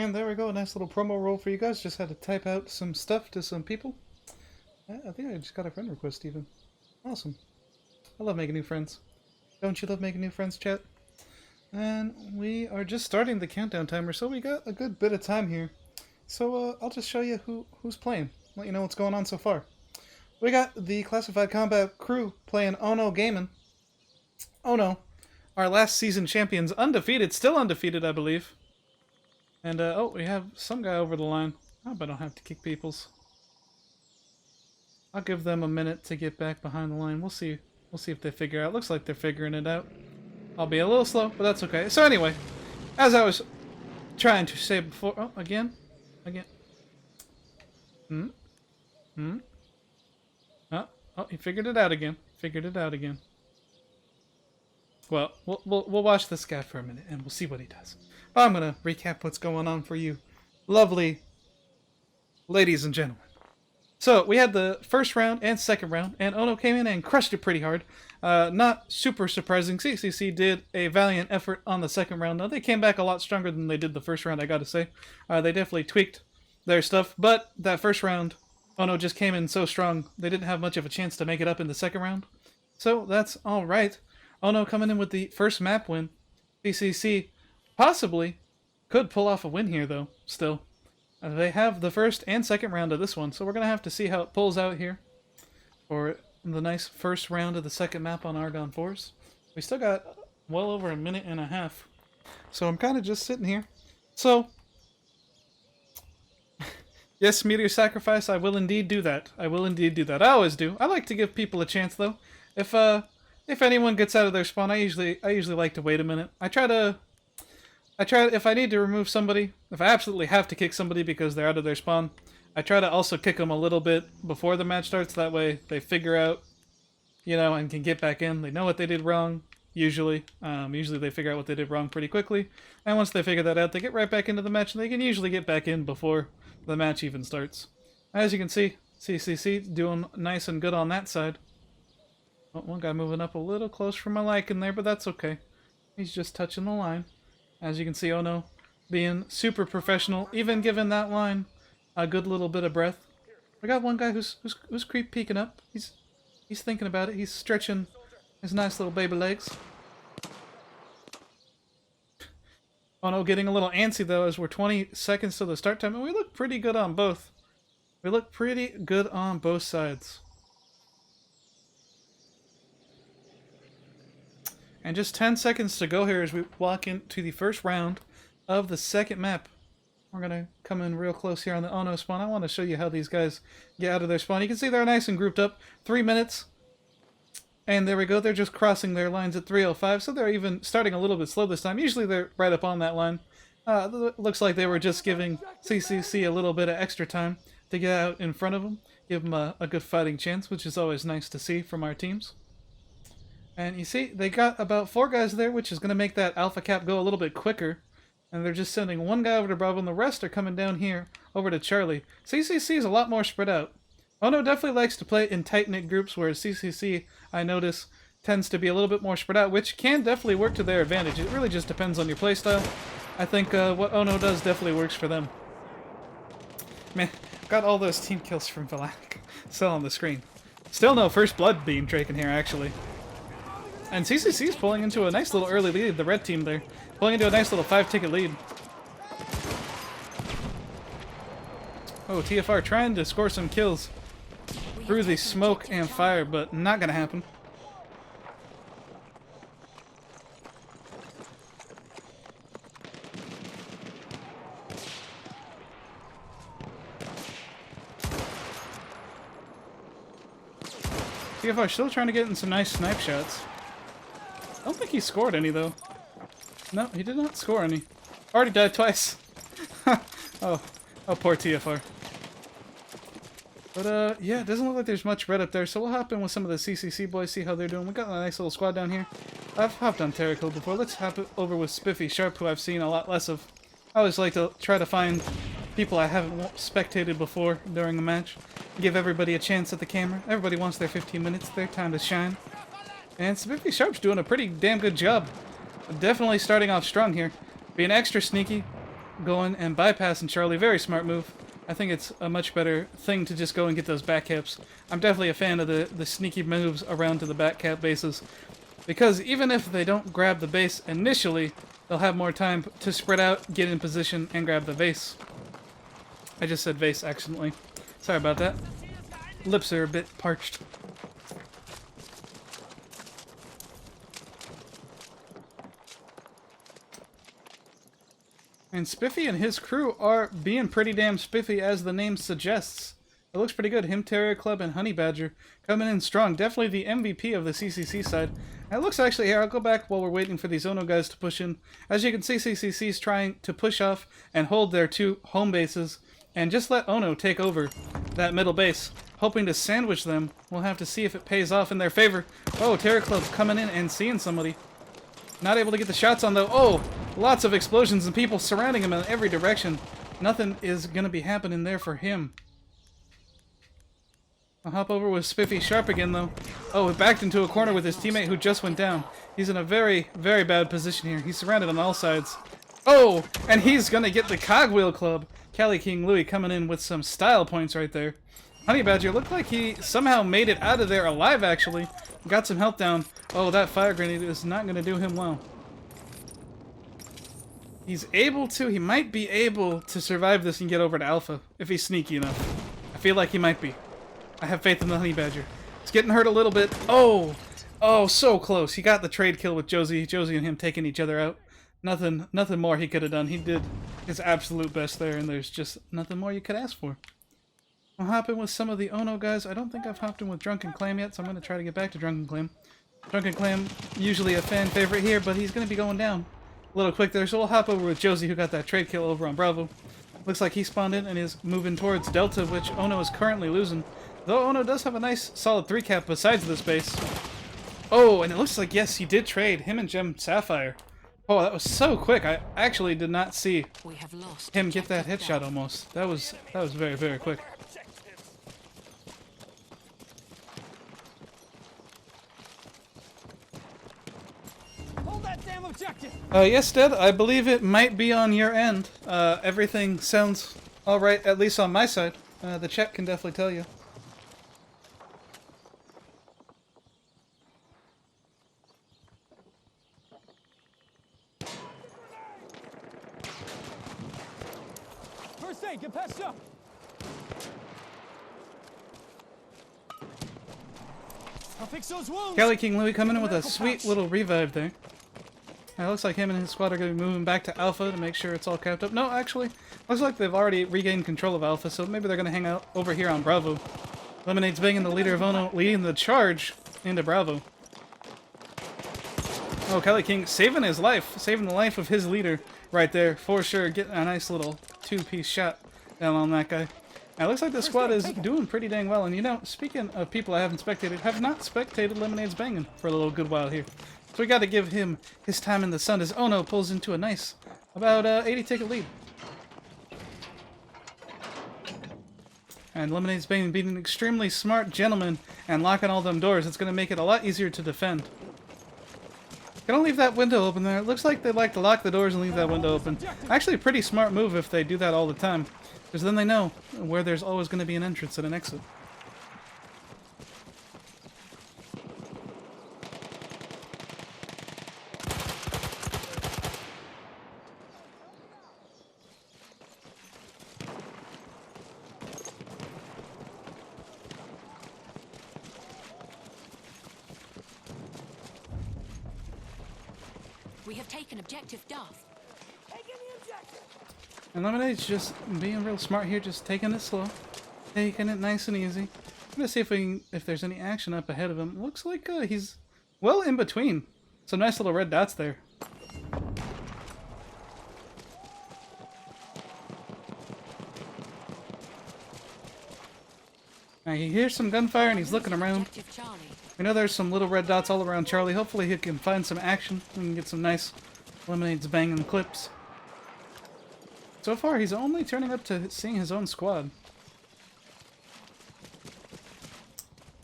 And there we go, a nice little promo roll for you guys. Just had to type out some stuff to some people. I think I just got a friend request even. Awesome. I love making new friends. Don't you love making new friends, chat? And we are just starting the countdown timer, so we got a good bit of time here. So I'll just show you who's playing. Let you know what's going on so far. We got the Classified Combat crew playing Ohno Gaming. Ohno, our last season champions, undefeated, still undefeated, I believe. And oh, we have some guy over the line. I hope I don't have to kick peoples. I'll give them a minute to get back behind the line. We'll see. We'll see if they figure out. Looks like they're figuring it out. I'll be a little slow, but that's okay. So anyway, as I was trying to say before... Oh, again? Again. Oh, he figured it out again. Figured it out again. Well, we'll watch this guy for a minute, and we'll see what he does. But I'm going to recap what's going on for you, lovely ladies and gentlemen. So, we had the first round and second round, and Ohno came in and crushed it pretty hard. Not super surprising. CCC did a valiant effort on the second round, though. They came back a lot stronger than they did the first round, I gotta say. They definitely tweaked their stuff, but that first round, Ohno just came in so strong, they didn't have much of a chance to make it up in the second round. So, that's alright. Ohno coming in with the first map win. CCC possibly could pull off a win here, though, still. They have the first and second round of this one, so we're going to have to see how it pulls out here for the nice first round of the second map on Argon 4s. We still got well over a minute and a half, so I'm kind of just sitting here. So, yes, Meteor Sacrifice, I will indeed do that. I will indeed do that. I always do. I like to give people a chance, though. If anyone gets out of their spawn, I usually like to wait a minute. I try to, if I need to remove somebody, if I absolutely have to kick somebody because they're out of their spawn, I try to also kick them a little bit before the match starts. That way they figure out, you know, and can get back in. They know what they did wrong, usually. Usually they figure out what they did wrong pretty quickly. And once they figure that out, they get right back into the match, and they can usually get back in before the match even starts. As you can see, CCC doing nice and good on that side. Oh, one guy moving up a little close for my liking there, but that's okay. He's just touching the line. As you can see, Ohno being super professional, even giving that line a good little bit of breath. We got one guy who's creep peeking up. He's thinking about it. He's stretching his nice little baby legs. Ohno getting a little antsy though, as we're 20 seconds to the start time, and we look pretty good on both. We look pretty good on both sides. And just 10 seconds to go here as we walk into the first round of the second map. We're going to come in real close here on the Ohno spawn. I want to show you how these guys get out of their spawn. You can see they're nice and grouped up. 3 minutes. And there we go. They're just crossing their lines at 3:05. So they're even starting a little bit slow this time. Usually they're right up on that line. Looks like they were just giving CCC a little bit of extra time to get out in front of them. Give them a good fighting chance, which is always nice to see from our teams. And you see, they got about 4 guys there, which is going to make that alpha cap go a little bit quicker. And they're just sending one guy over to Bravo, and the rest are coming down here over to Charlie. CCC is a lot more spread out. Ohno definitely likes to play in tight-knit groups, whereas CCC, I notice, tends to be a little bit more spread out, which can definitely work to their advantage. It really just depends on your playstyle. I think what Ohno does definitely works for them. Man, got all those team kills from Valak still on the screen. Still no first blood being taken here, actually. And CCC is pulling into a nice little early lead, the red team there. Pulling into a nice little 5-ticket lead. Oh, TFR trying to score some kills through the smoke and fire, but not gonna happen. TFR still trying to get in some nice snipe shots. I don't think he scored any, though. No, he did not score any. Already died twice. Oh, poor TFR. But, yeah, it doesn't look like there's much red up there, so we'll hop in with some of the CCC boys, see how they're doing. We got a nice little squad down here. I've hopped on Terra Hill before. Let's hop over with Spiffy Sharp, who I've seen a lot less of. I always like to try to find people I haven't spectated before during a match. Give everybody a chance at the camera. Everybody wants their 15 minutes, their time to shine. And Spiffy Sharp's doing a pretty damn good job. Definitely starting off strong here. Being extra sneaky. going and bypassing Charlie. Very smart move. I think it's a much better thing to just go and get those back caps. I'm definitely a fan of the sneaky moves around to the back cap bases. Because even if they don't grab the base initially, they'll have more time to spread out, get in position, and grab the vase. I just said vase accidentally. Sorry about that. Lips are a bit parched. And Spiffy and his crew are being pretty damn spiffy, as the name suggests. It looks pretty good. Him, Terrier Club, and Honey Badger coming in strong. Definitely the MVP of the CCC side. And it looks actually here, I'll go back while we're waiting for these Ohno guys to push in. As you can see, CCC is trying to push off and hold their two home bases and just let Ohno take over that middle base, hoping to sandwich them. We'll have to see if it pays off in their favor. Oh, Terrier Club coming in and seeing somebody. Not able to get the shots on though. Oh, lots of explosions and people surrounding him in every direction. Nothing is going to be happening there for him. I'll hop over with Spiffy Sharp again though. Oh, he backed into a corner with his teammate who just went down. He's in a very, very bad position here. He's surrounded on all sides. Oh, and he's going to get the Cogwheel Club. Cali King Louie coming in with some style points right there. Honey Badger looked like he somehow made it out of there alive actually. Got some health down. Oh, that fire grenade is not going to do him well. He might be able to survive this and get over to Alpha, if he's sneaky enough. I feel like he might be. I have faith in the Honey Badger. He's getting hurt a little bit. Oh, so close. He got the trade kill with Josie. Josie and him taking each other out. Nothing more he could have done. He did his absolute best there, and there's just nothing more you could ask for. I'll hop in with some of the Ohno guys. I don't think I've hopped in with Drunken Clam yet, so I'm going to try to get back to Drunken Clam. Drunken Clam, usually a fan favorite here, but he's going to be going down a little quick there, so we'll hop over with Josie, who got that trade kill over on Bravo. Looks like he spawned in and is moving towards Delta, which Ohno is currently losing. Though Ohno does have a nice, solid 3-cap besides this base. Oh, and it looks like, yes, he did trade him and Gem Sapphire. Oh, that was so quick. I actually did not see him get that headshot almost. That was very, very quick. Yes, Dad, I believe it might be on your end. Everything sounds alright, at least on my side. The chat can definitely tell you. First aid, get patched up. I'll fix those wounds. Cali King Louie coming in with a sweet little revive there. It looks like him and his squad are going to be moving back to Alpha to make sure it's all capped up. No, actually, looks like they've already regained control of Alpha, so maybe they're going to hang out over here on Bravo. Lemonade's banging the leader of Ohno, leading the charge into Bravo. Oh, Cali King saving his life, saving the life of his leader right there, for sure. Getting a nice little two-piece shot down on that guy. Now, it looks like the squad is doing pretty dang well, and you know, speaking of people I haven't spectated, have not spectated Lemonade's banging for a little good while here. So we got to give him his time in the sun as Ohno pulls into a nice, about 80 ticket lead. And Lemonade's being an extremely smart gentleman and locking all them doors. It's going to make it a lot easier to defend. Gonna leave that window open there. It looks like they like to lock the doors and leave that window open. Actually a pretty smart move if they do that all the time. Because then they know where there's always going to be an entrance and an exit. We have taken objective Duff. And Lemonade's just being real smart here, just taking it slow. Taking it nice and easy. I'm gonna see if there's any action up ahead of him. Looks like he's well in between. Some nice little red dots there. Now he hears some gunfire and he's looking around. We know there's some little red dots all around Charlie. Hopefully he can find some action. We can get some nice Lemonade's banging clips. So far he's only turning up to seeing his own squad.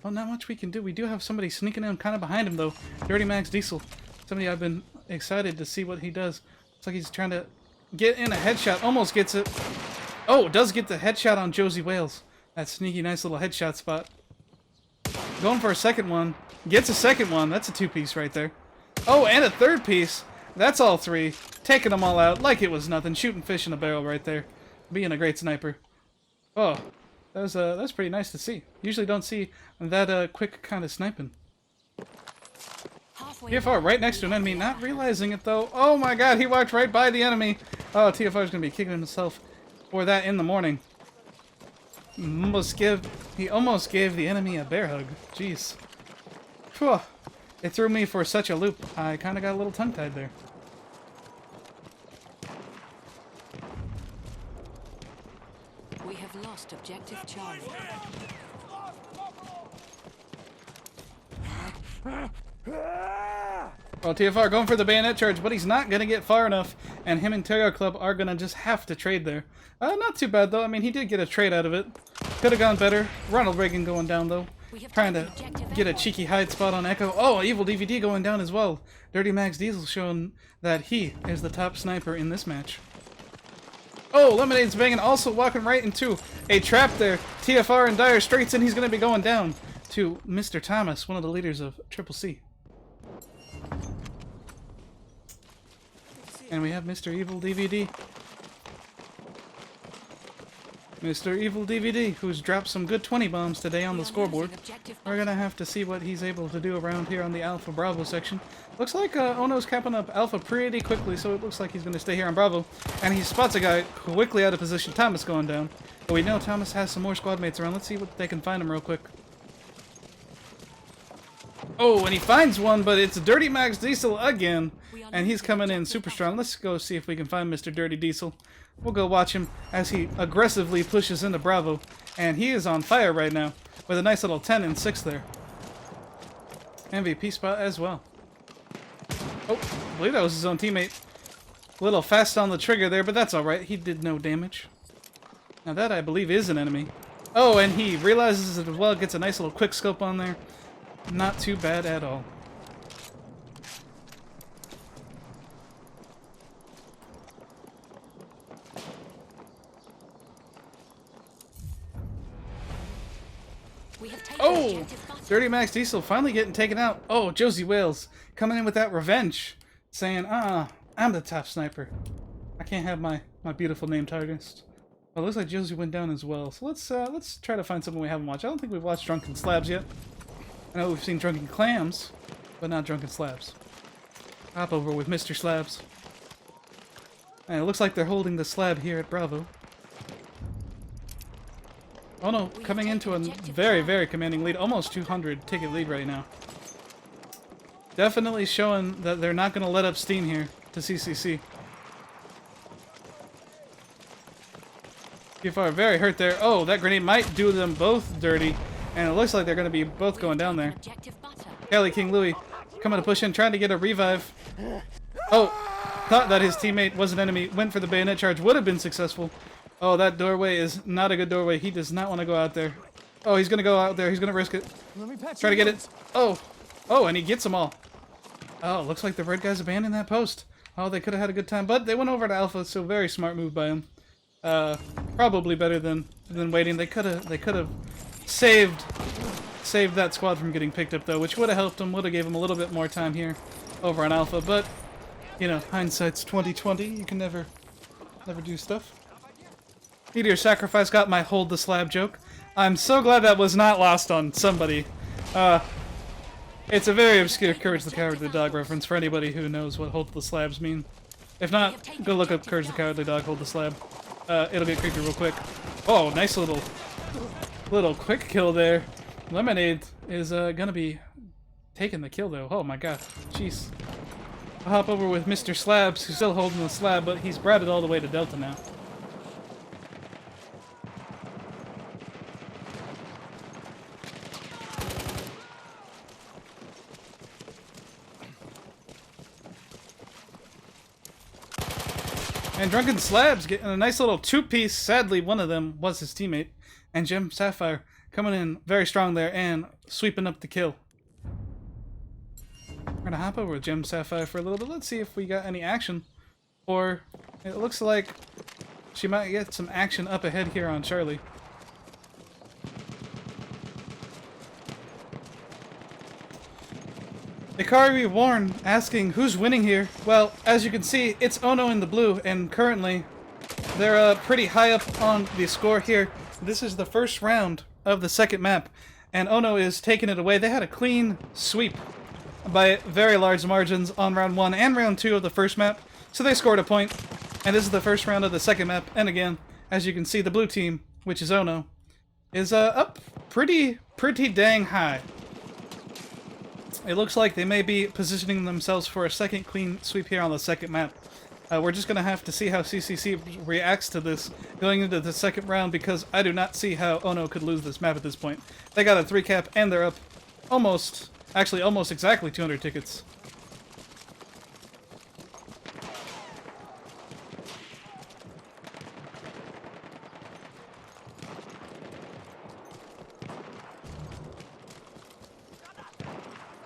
Well, not much we can do. We do have somebody sneaking in kind of behind him though. Dirty Max Diesel. Somebody I've been excited to see what he does. Looks like he's trying to get in a headshot. Almost gets it. Oh, does get the headshot on Josie Wales. That sneaky, nice little headshot spot. Going for a second one. Gets a second one. That's a two-piece right there. Oh, and a third piece. That's all three. Taking them all out like it was nothing. Shooting fish in a barrel right there. Being a great sniper. Oh, that was pretty nice to see. Usually don't see that quick kind of sniping. TFR right next to an enemy, not realizing it though. Oh my god, he walked right by the enemy. Oh, TFR's gonna be kicking himself for that in the morning. He almost gave the enemy a bear hug. Jeez. Phew. It threw me for such a loop. I kind of got a little tongue-tied there. We have lost objective Charlie. Well, TFR going for the bayonet charge, but he's not going to get far enough, and him and Terror Club are going to just have to trade there. Not too bad, though. I mean, he did get a trade out of it. Could have gone better. Ronald Reagan going down, though. Trying to get a cheeky hide spot on Echo. Oh, Evil DVD going down as well. Dirty Max Diesel showing that he is the top sniper in this match. Oh, Lemonade's banging, also walking right into a trap there. TFR in dire straits, and he's going to be going down to Mr. Thomas, one of the leaders of Triple C. And we have Mr. Evil DVD. Mr. Evil DVD, who's dropped some good 20 bombs today on the scoreboard. We're gonna have to see what he's able to do around here on the Alpha Bravo section. Looks like Ohno's capping up Alpha pretty quickly, so it looks like he's gonna stay here on Bravo. And he spots a guy quickly out of position. Thomas going down. But we know Thomas has some more squad mates around. Let's see what they can find him real quick. Oh, and he finds one, but it's Dirty Max Diesel again. And he's coming in super strong. Let's go see if we can find Mr. Dirty Diesel. We'll go watch him as he aggressively pushes into Bravo. And he is on fire right now with a nice little 10 and 6 there. MVP spot as well. Oh, I believe that was his own teammate. A little fast on the trigger there, but that's alright. He did no damage. Now that, I believe, is an enemy. Oh, and he realizes it as well. Gets a nice little quick scope on there. Not too bad at all. Oh! Dirty Max Diesel finally getting taken out. Oh, Josie Wales coming in with that revenge. Saying, I'm the top sniper. I can't have my beautiful name tarnished. Well, it looks like Josie went down as well. So let's try to find something we haven't watched. I don't think we've watched Drunken Slabs yet. I know we've seen Drunken Clams, but not Drunken Slabs. Hop over with Mr. Slabs. And it looks like they're holding the slab here at Bravo. Oh no, coming into a very, very commanding lead. Almost 200 ticket lead right now. Definitely showing that they're not going to let up steam here to CCC. People are very hurt there. Oh, that grenade might do them both dirty. And it looks like they're going to be both going down there. Kelly King Louie coming to push in, trying to get a revive. Oh, thought that his teammate was an enemy. Went for the bayonet charge. Would have been successful. Oh, that doorway is not a good doorway. He does not want to go out there. Oh, he's going to go out there. He's going to risk it. Try to get it. Oh. Oh, and he gets them all. Oh, looks like the red guys abandoned that post. Oh, they could have had a good time. But they went over to Alpha, so very smart move by him. Probably better than waiting. They could have saved that squad from getting picked up, though, which would have helped them, would have gave them a little bit more time here over on Alpha. But, you know, hindsight's 20/20. You can never do stuff. Meteor Sacrifice got my hold the slab joke. I'm so glad that was not lost on somebody. It's a very obscure Courage the Cowardly Dog reference for anybody who knows what hold the slabs mean. If not, go look up Courage the Cowardly Dog, hold the slab. It'll get creepy real quick. Oh, nice little quick kill there. Lemonade is gonna be taking the kill though. Oh my god, jeez. I'll hop over with Mr. Slabs, who's still holding the slab, but he's brought it all the way to Delta now. And Drunken Slabs getting a nice little two-piece. Sadly, one of them was his teammate. And Gem Sapphire coming in very strong there and sweeping up the kill. We're going to hop over with Gem Sapphire for a little bit. Let's see if we got any action for It looks like she might get some action up ahead here on Charlie. Ikari Warren asking who's winning here. Well, as you can see, it's Ohno in the blue, and currently they're pretty high up on the score here. This is the first round of the second map, and Ohno is taking it away. They had a clean sweep by very large margins on round 1 and round 2 of the first map, so they scored a point. And this is the first round of the second map, and again, as you can see, the blue team, which is Ohno, is up pretty dang high. It looks like they may be positioning themselves for a second clean sweep here on the second map. We're just going to have to see how CCC reacts to this going into the second round, because I do not see how Ohno could lose this map at this point. They got a 3 cap and they're up almost exactly 200 tickets.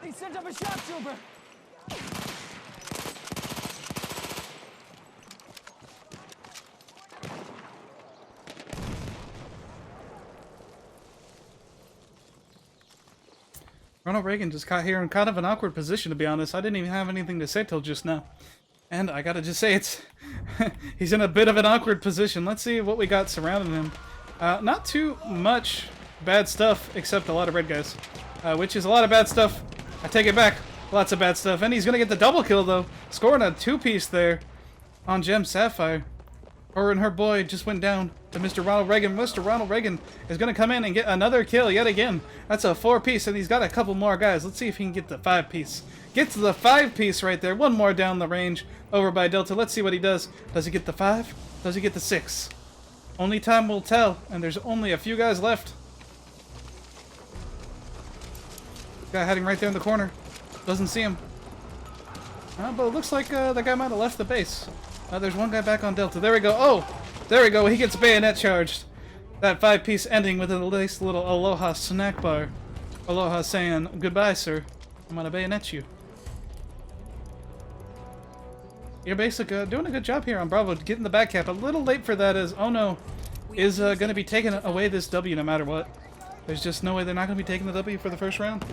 He sent up a shock trooper! Ronald Reagan just got here in kind of an awkward position, to be honest. I didn't even have anything to say till just now. And I gotta just say, it's he's in a bit of an awkward position. Let's see what we got surrounding him. Not too much bad stuff, except a lot of red guys. Which is a lot of bad stuff. I take it back. Lots of bad stuff. And he's gonna get the double kill, though. Scoring a 2-piece there on Gem Sapphire. Her and her boy just went down to Mr. Ronald Reagan. Mr. Ronald Reagan is going to come in and get another kill yet again. That's a 4-piece, and he's got a couple more guys. Let's see if he can get the 5-piece. Gets the 5-piece right there. One more down the range over by Delta. Let's see what he does. Does he get the 5? Does he get the 6? Only time will tell, and there's only a few guys left. Guy hiding right there in the corner. Doesn't see him. But it looks like that guy might have left the base. There's one guy back on Delta. There we go. Oh, there we go. He gets bayonet charged. That 5-piece ending with a nice little Aloha snack bar. Aloha saying, goodbye, sir. I'm gonna bayonet you. You're basically doing a good job here on Bravo, getting the back cap. A little late for that, as Ohno is gonna be taking away this W no matter what. There's just no way they're not gonna be taking the W for the first round.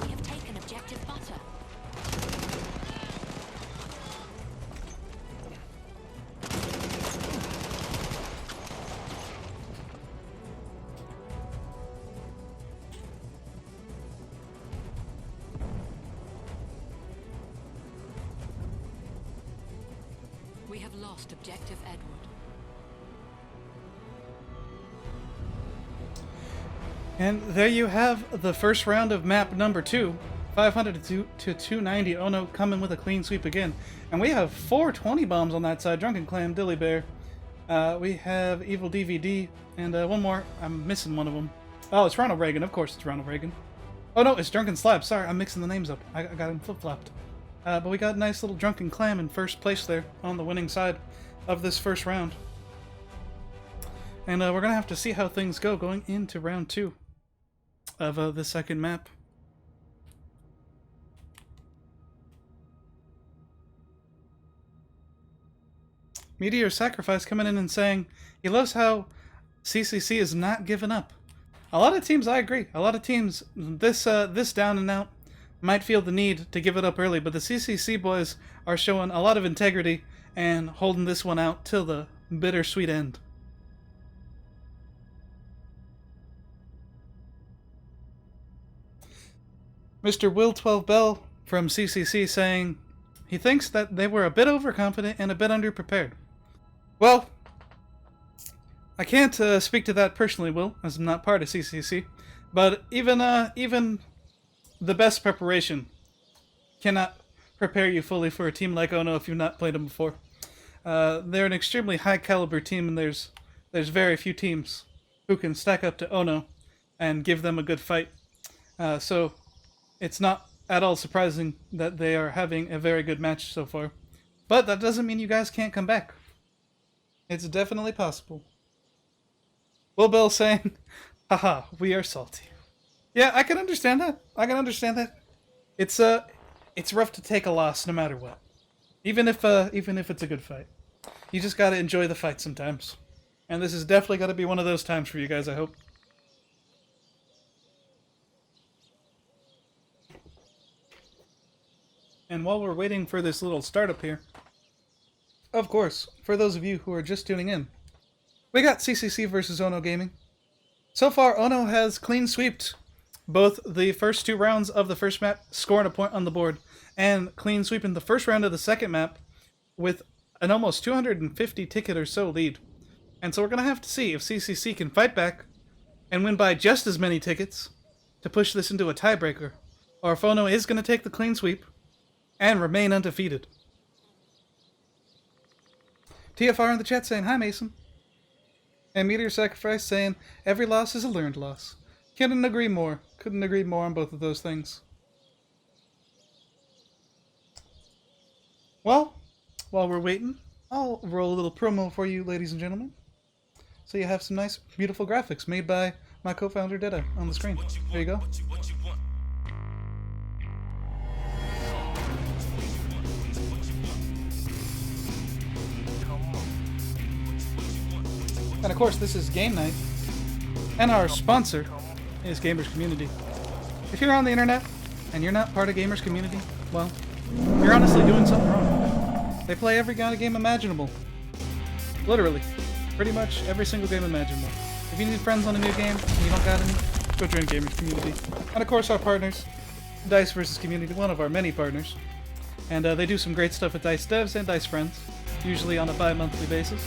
We have taken objective butter. We have lost objective Edward. And there you have the first round of map number 2. 500 to 290. Ohno coming with a clean sweep again. And we have 420 bombs on that side. Drunken Clam, Dilly Bear. We have Evil DVD. And one more. I'm missing one of them. Oh, it's Ronald Reagan. Of course it's Ronald Reagan. Oh no, it's Drunken Slab. Sorry, I'm mixing the names up. I got them flip-flopped. But we got a nice little Drunken Clam in first place there on the winning side of this first round. And we're going to have to see how things go going into round 2 of the second map. Meteor Sacrifice coming in and saying he loves how CCC is not giving up. A lot of teams, I agree. A lot of teams, this down and out, might feel the need to give it up early, but the CCC boys are showing a lot of integrity and holding this one out till the bittersweet end. Mr. Will 12 Bell from CCC saying he thinks that they were a bit overconfident and a bit underprepared. Well, I can't speak to that personally, Will, as I'm not part of CCC, but even the best preparation cannot prepare you fully for a team like Ohno if you've not played them before. They're an extremely high caliber team, and there's very few teams who can stack up to Ohno and give them a good fight. So it's not at all surprising that they are having a very good match so far. But that doesn't mean you guys can't come back. It's definitely possible. Will Bell saying, haha, we are salty. Yeah, I can understand that. I can understand that. It's rough to take a loss no matter what. Even if it's a good fight. You just gotta enjoy the fight sometimes. And this is definitely gotta be one of those times for you guys, I hope. And while we're waiting for this little startup here, of course, for those of you who are just tuning in, we got CCC versus Ohno Gaming. So far, Ohno has clean sweeped both the first 2 rounds of the first map, scoring a point on the board, and clean sweeping the first round of the second map with an almost 250 ticket or so lead. And so we're going to have to see if CCC can fight back and win by just as many tickets to push this into a tiebreaker, or if Ohno is going to take the clean sweep and remain undefeated. TFR in the chat saying, hi Mason. And Meteor Sacrifice saying, every loss is a learned loss. Couldn't agree more. Couldn't agree more on both of those things. Well, while we're waiting, I'll roll a little promo for you, ladies and gentlemen. So you have some nice, beautiful graphics made by my co-founder, Detta, on the screen. There you go. And of course, this is game night. And our sponsor is Gamers Community. If you're on the internet and you're not part of Gamers Community, well, you're honestly doing something wrong. They play every kind of game imaginable. Literally. Pretty much every single game imaginable. If you need friends on a new game and you don't got any, go join Gamers Community. And of course, our partners, Dice vs Community, one of our many partners. And they do some great stuff with Dice devs and Dice friends, usually on a bi-monthly basis.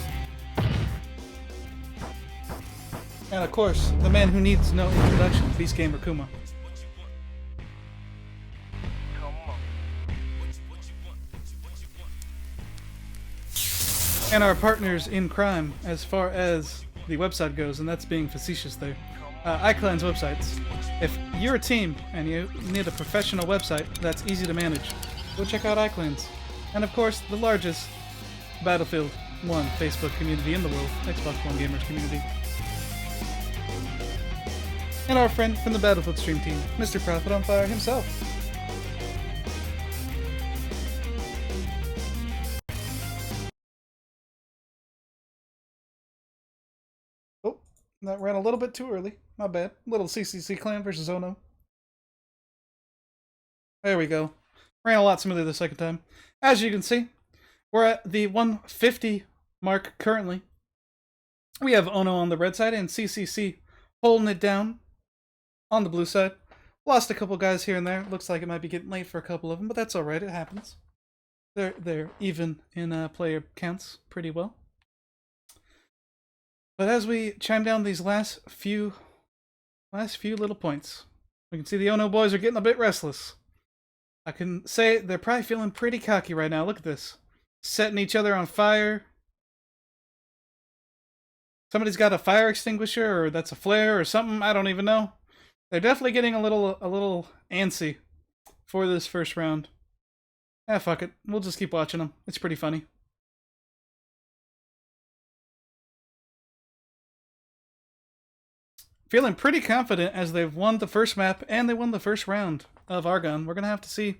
And of course, the man who needs no introduction, Beast Gamer Kuma. And our partners in crime as far as the website goes, and that's being facetious there. iClan's websites. If you're a team and you need a professional website that's easy to manage, go check out iClan's. And of course, the largest Battlefield 1 Facebook community in the world, Xbox One Gamers community. And our friend from the Battlefield stream team, Mr. Prophet on Fire himself. Oh, that ran a little bit too early. My bad. Little CCC clan versus Ohno. There we go. Ran a lot smoother the second time. As you can see, we're at the 150 mark currently. We have Ohno on the red side and CCC holding it down on the blue side. Lost a couple guys here and there. Looks like it might be getting late for a couple of them, but that's alright. It happens. They're even in player counts pretty well. But as we chime down these last few little points, we can see the Ohno boys are getting a bit restless. I can say they're probably feeling pretty cocky right now. Look at this. Setting each other on fire. Somebody's got a fire extinguisher, or that's a flare or something. I don't even know. They're definitely getting a little antsy for this first round. Ah, fuck it. We'll just keep watching them. It's pretty funny. Feeling pretty confident as they've won the first map and they won the first round of Argon. We're going to have to see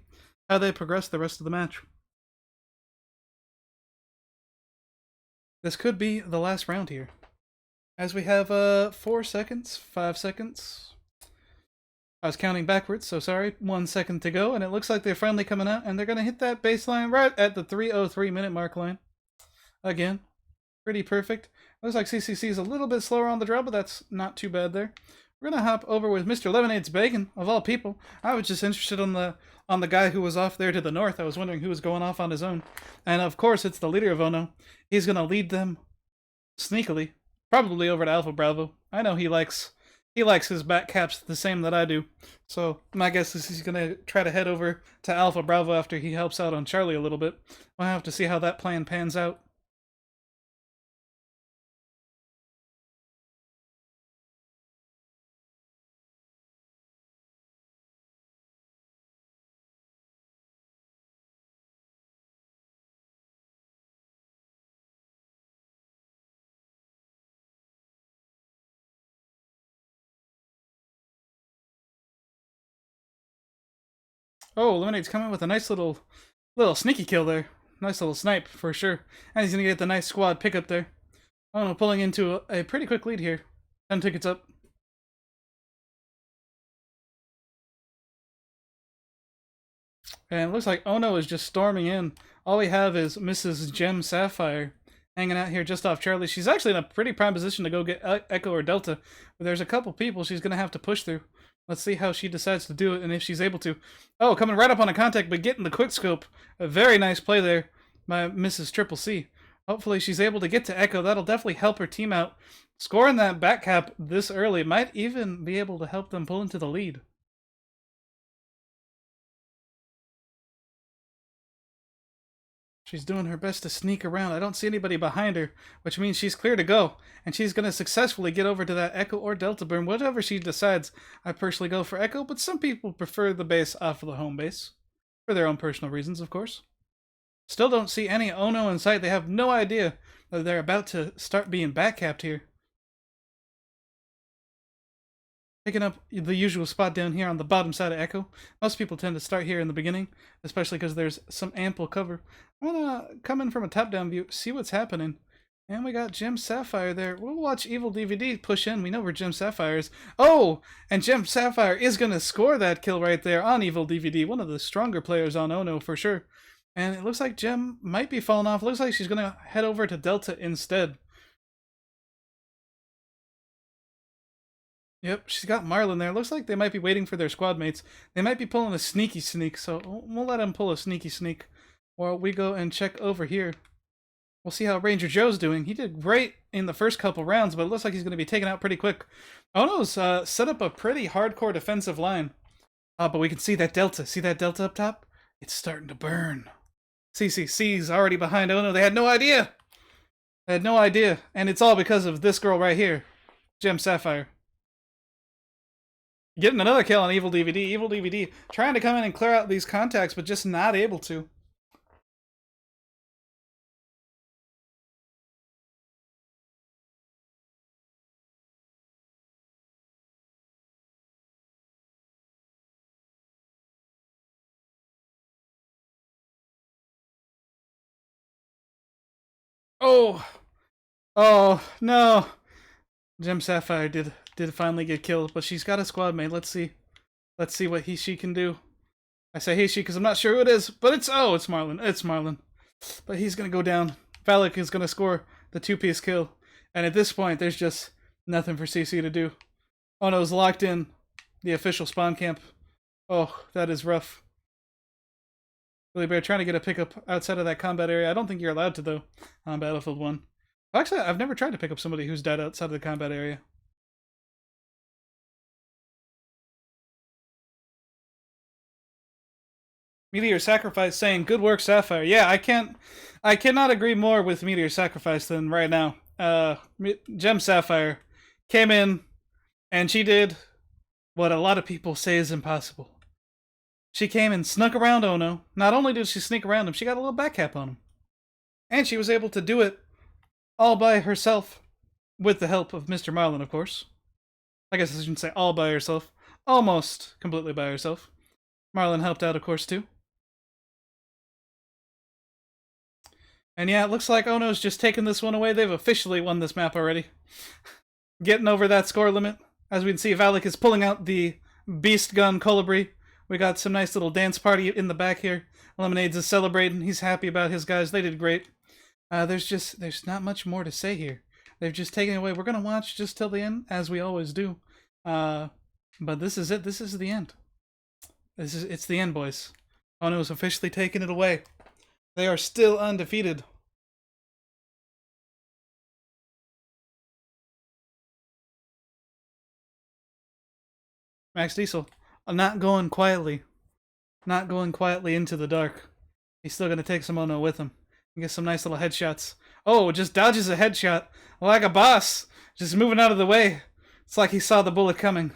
how they progress the rest of the match. This could be the last round here. As we have 4 seconds, 5 seconds. I was counting backwards, so sorry. 1 second to go, and it looks like they're finally coming out, and they're going to hit that baseline right at the 3:03 minute mark line. Again, pretty perfect. Looks like CCC is a little bit slower on the draw, but that's not too bad there. We're going to hop over with Mr. Lemonade's Bacon, of all people. I was just interested on the guy who was off there to the north. I was wondering who was going off on his own. And of course, it's the leader of Ohno. He's going to lead them sneakily, probably over to Alpha Bravo. I know he likes his back caps the same that I do. So my guess is he's going to try to head over to Alpha Bravo after he helps out on Charlie a little bit. We'll have to see how that plan pans out. Oh, Lemonade's coming with a nice little sneaky kill there. Nice little snipe for sure. And he's gonna get the nice squad pickup there. Ohno pulling into a pretty quick lead here. 10 tickets up. And it looks like Ohno is just storming in. All we have is Mrs. Gem Sapphire hanging out here just off Charlie. She's actually in a pretty prime position to go get Echo or Delta. But there's a couple people she's going to have to push through. Let's see how she decides to do it and if she's able to. Oh, coming right up on a contact, but getting the quick scope. A very nice play there by Mrs. Triple C. Hopefully she's able to get to Echo. That'll definitely help her team out. Scoring that back cap this early might even be able to help them pull into the lead. She's doing her best to sneak around. I don't see anybody behind her, which means she's clear to go. And she's going to successfully get over to that Echo or Delta burn, whatever she decides. I personally go for Echo, but some people prefer the base off of the home base. For their own personal reasons, of course. Still don't see any Ohno in sight. They have no idea that they're about to start being backcapped here. Picking up the usual spot down here on the bottom side of Echo. Most people tend to start here in the beginning, especially because there's some ample cover. I'm gonna come in from a top-down view, see what's happening. And we got Gem Sapphire there. We'll watch Evil DVD push in. We know where Gem Sapphire is. Oh! And Gem Sapphire is gonna score that kill right there on Evil DVD. One of the stronger players on Ohno for sure. And it looks like Gem might be falling off. It looks like she's gonna head over to Delta instead. Yep, she's got Marlon there. Looks like they might be waiting for their squad mates. They might be pulling a sneaky sneak, so we'll let them pull a sneaky sneak. While we go and check over here. We'll see how Ranger Joe's doing. He did great in the first couple rounds, but it looks like he's going to be taken out pretty quick. Ohno's set up a pretty hardcore defensive line. But we can see that Delta. See that Delta up top? It's starting to burn. CCC's already behind Ohno. They had no idea. They had no idea. And it's all because of this girl right here. Gem Sapphire. Getting another kill on Evil DVD. Evil DVD trying to come in and clear out these contacts, but just not able to. Oh! Oh, no! Gem Sapphire did finally get killed, but she's got a squad mate. Let's see. Let's see what she can do. I say he, she, because I'm not sure who it is, but it's Marlon. It's Marlon. But he's going to go down. Valak is going to score the two-piece kill. And at this point, there's just nothing for CC to do. Ohno's locked in the official spawn camp. Oh, that is rough. Billy Bear trying to get a pickup outside of that combat area. I don't think you're allowed to, though, on Battlefield 1. Actually, I've never tried to pick up somebody who's died outside of the combat area. Meteor Sacrifice saying, good work, Sapphire. Yeah, I cannot agree more with Meteor Sacrifice than right now. Gem Sapphire came in, and she did what a lot of people say is impossible. She came and snuck around Ohno. Not only did she sneak around him, she got a little back cap on him. And she was able to do it all by herself, with the help of Mr. Marlon, of course. I guess I shouldn't say all by herself. Almost completely by herself. Marlon helped out, of course, too. And yeah, it looks like Ohno's just taking this one away. They've officially won this map already. Getting over that score limit. As we can see, Valak is pulling out the Beast Gun Colibri. We got some nice little dance party in the back here. Lemonades is celebrating. He's happy about his guys. They did great. There's not much more to say here. They've just taken it away. We're going to watch just till the end, as we always do. But this is it. This is the end. It's the end, boys. Ohno's officially taking it away. They are still undefeated. Max Diesel, not going quietly. Not going quietly into the dark. He's still going to take some Ohno with him. And get some nice little headshots. Oh, just dodges a headshot. Like a boss. Just moving out of the way. It's like he saw the bullet coming.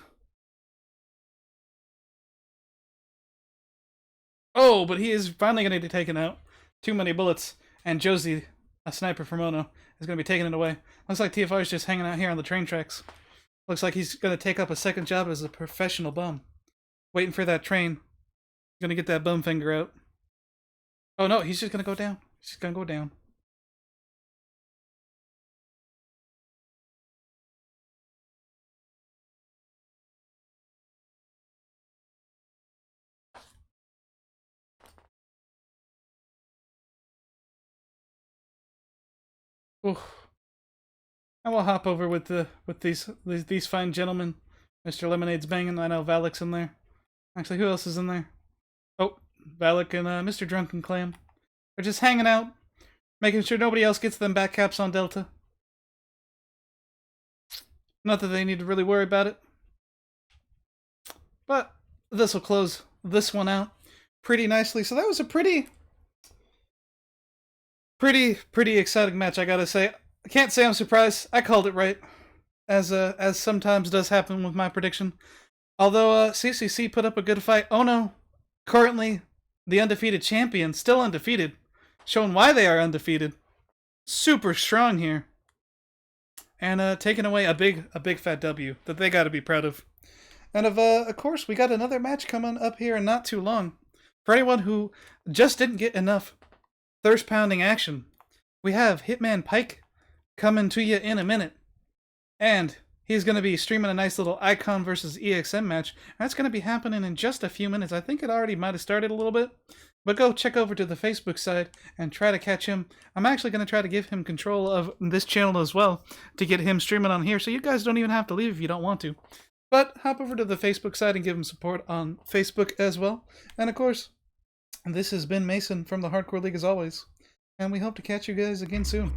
Oh, but he is finally going to be taken out. Too many bullets. And Josie, a sniper from Ohno, is going to be taking it away. Looks like TFR is just hanging out here on the train tracks. Looks like he's going to take up a second job as a professional bum. Waiting for that train. Gonna get that bum finger out. Oh no, he's just gonna go down. He's just gonna go down. Oof. I will hop over with these fine gentlemen. Mr. Lemonade's banging. I know Valak's in there. Actually, who else is in there? Oh, Valak and Mr. Drunken Clam. They're just hanging out, making sure nobody else gets them back caps on Delta. Not that they need to really worry about it. But this will close this one out pretty nicely. So that was a pretty exciting match, I gotta say. I can't say I'm surprised. I called it right, as sometimes does happen with my prediction. Although CCC put up a good fight. Ohno, currently the undefeated champion, still undefeated, showing why they are undefeated. Super strong here, and taking away a big fat W that they got to be proud of. And of course, we got another match coming up here in not too long. For anyone who just didn't get enough thirst-pounding action, we have Hitman Pike coming to you in a minute. And he's going to be streaming a nice little Icon versus EXM match. That's going to be happening in just a few minutes. I think it already might have started a little bit. But go check over to the Facebook side and try to catch him. I'm actually going to try to give him control of this channel as well to get him streaming on here. So you guys don't even have to leave if you don't want to. But hop over to the Facebook side and give him support on Facebook as well. And of course, this has been Mason from the Hardcore League as always. And we hope to catch you guys again soon.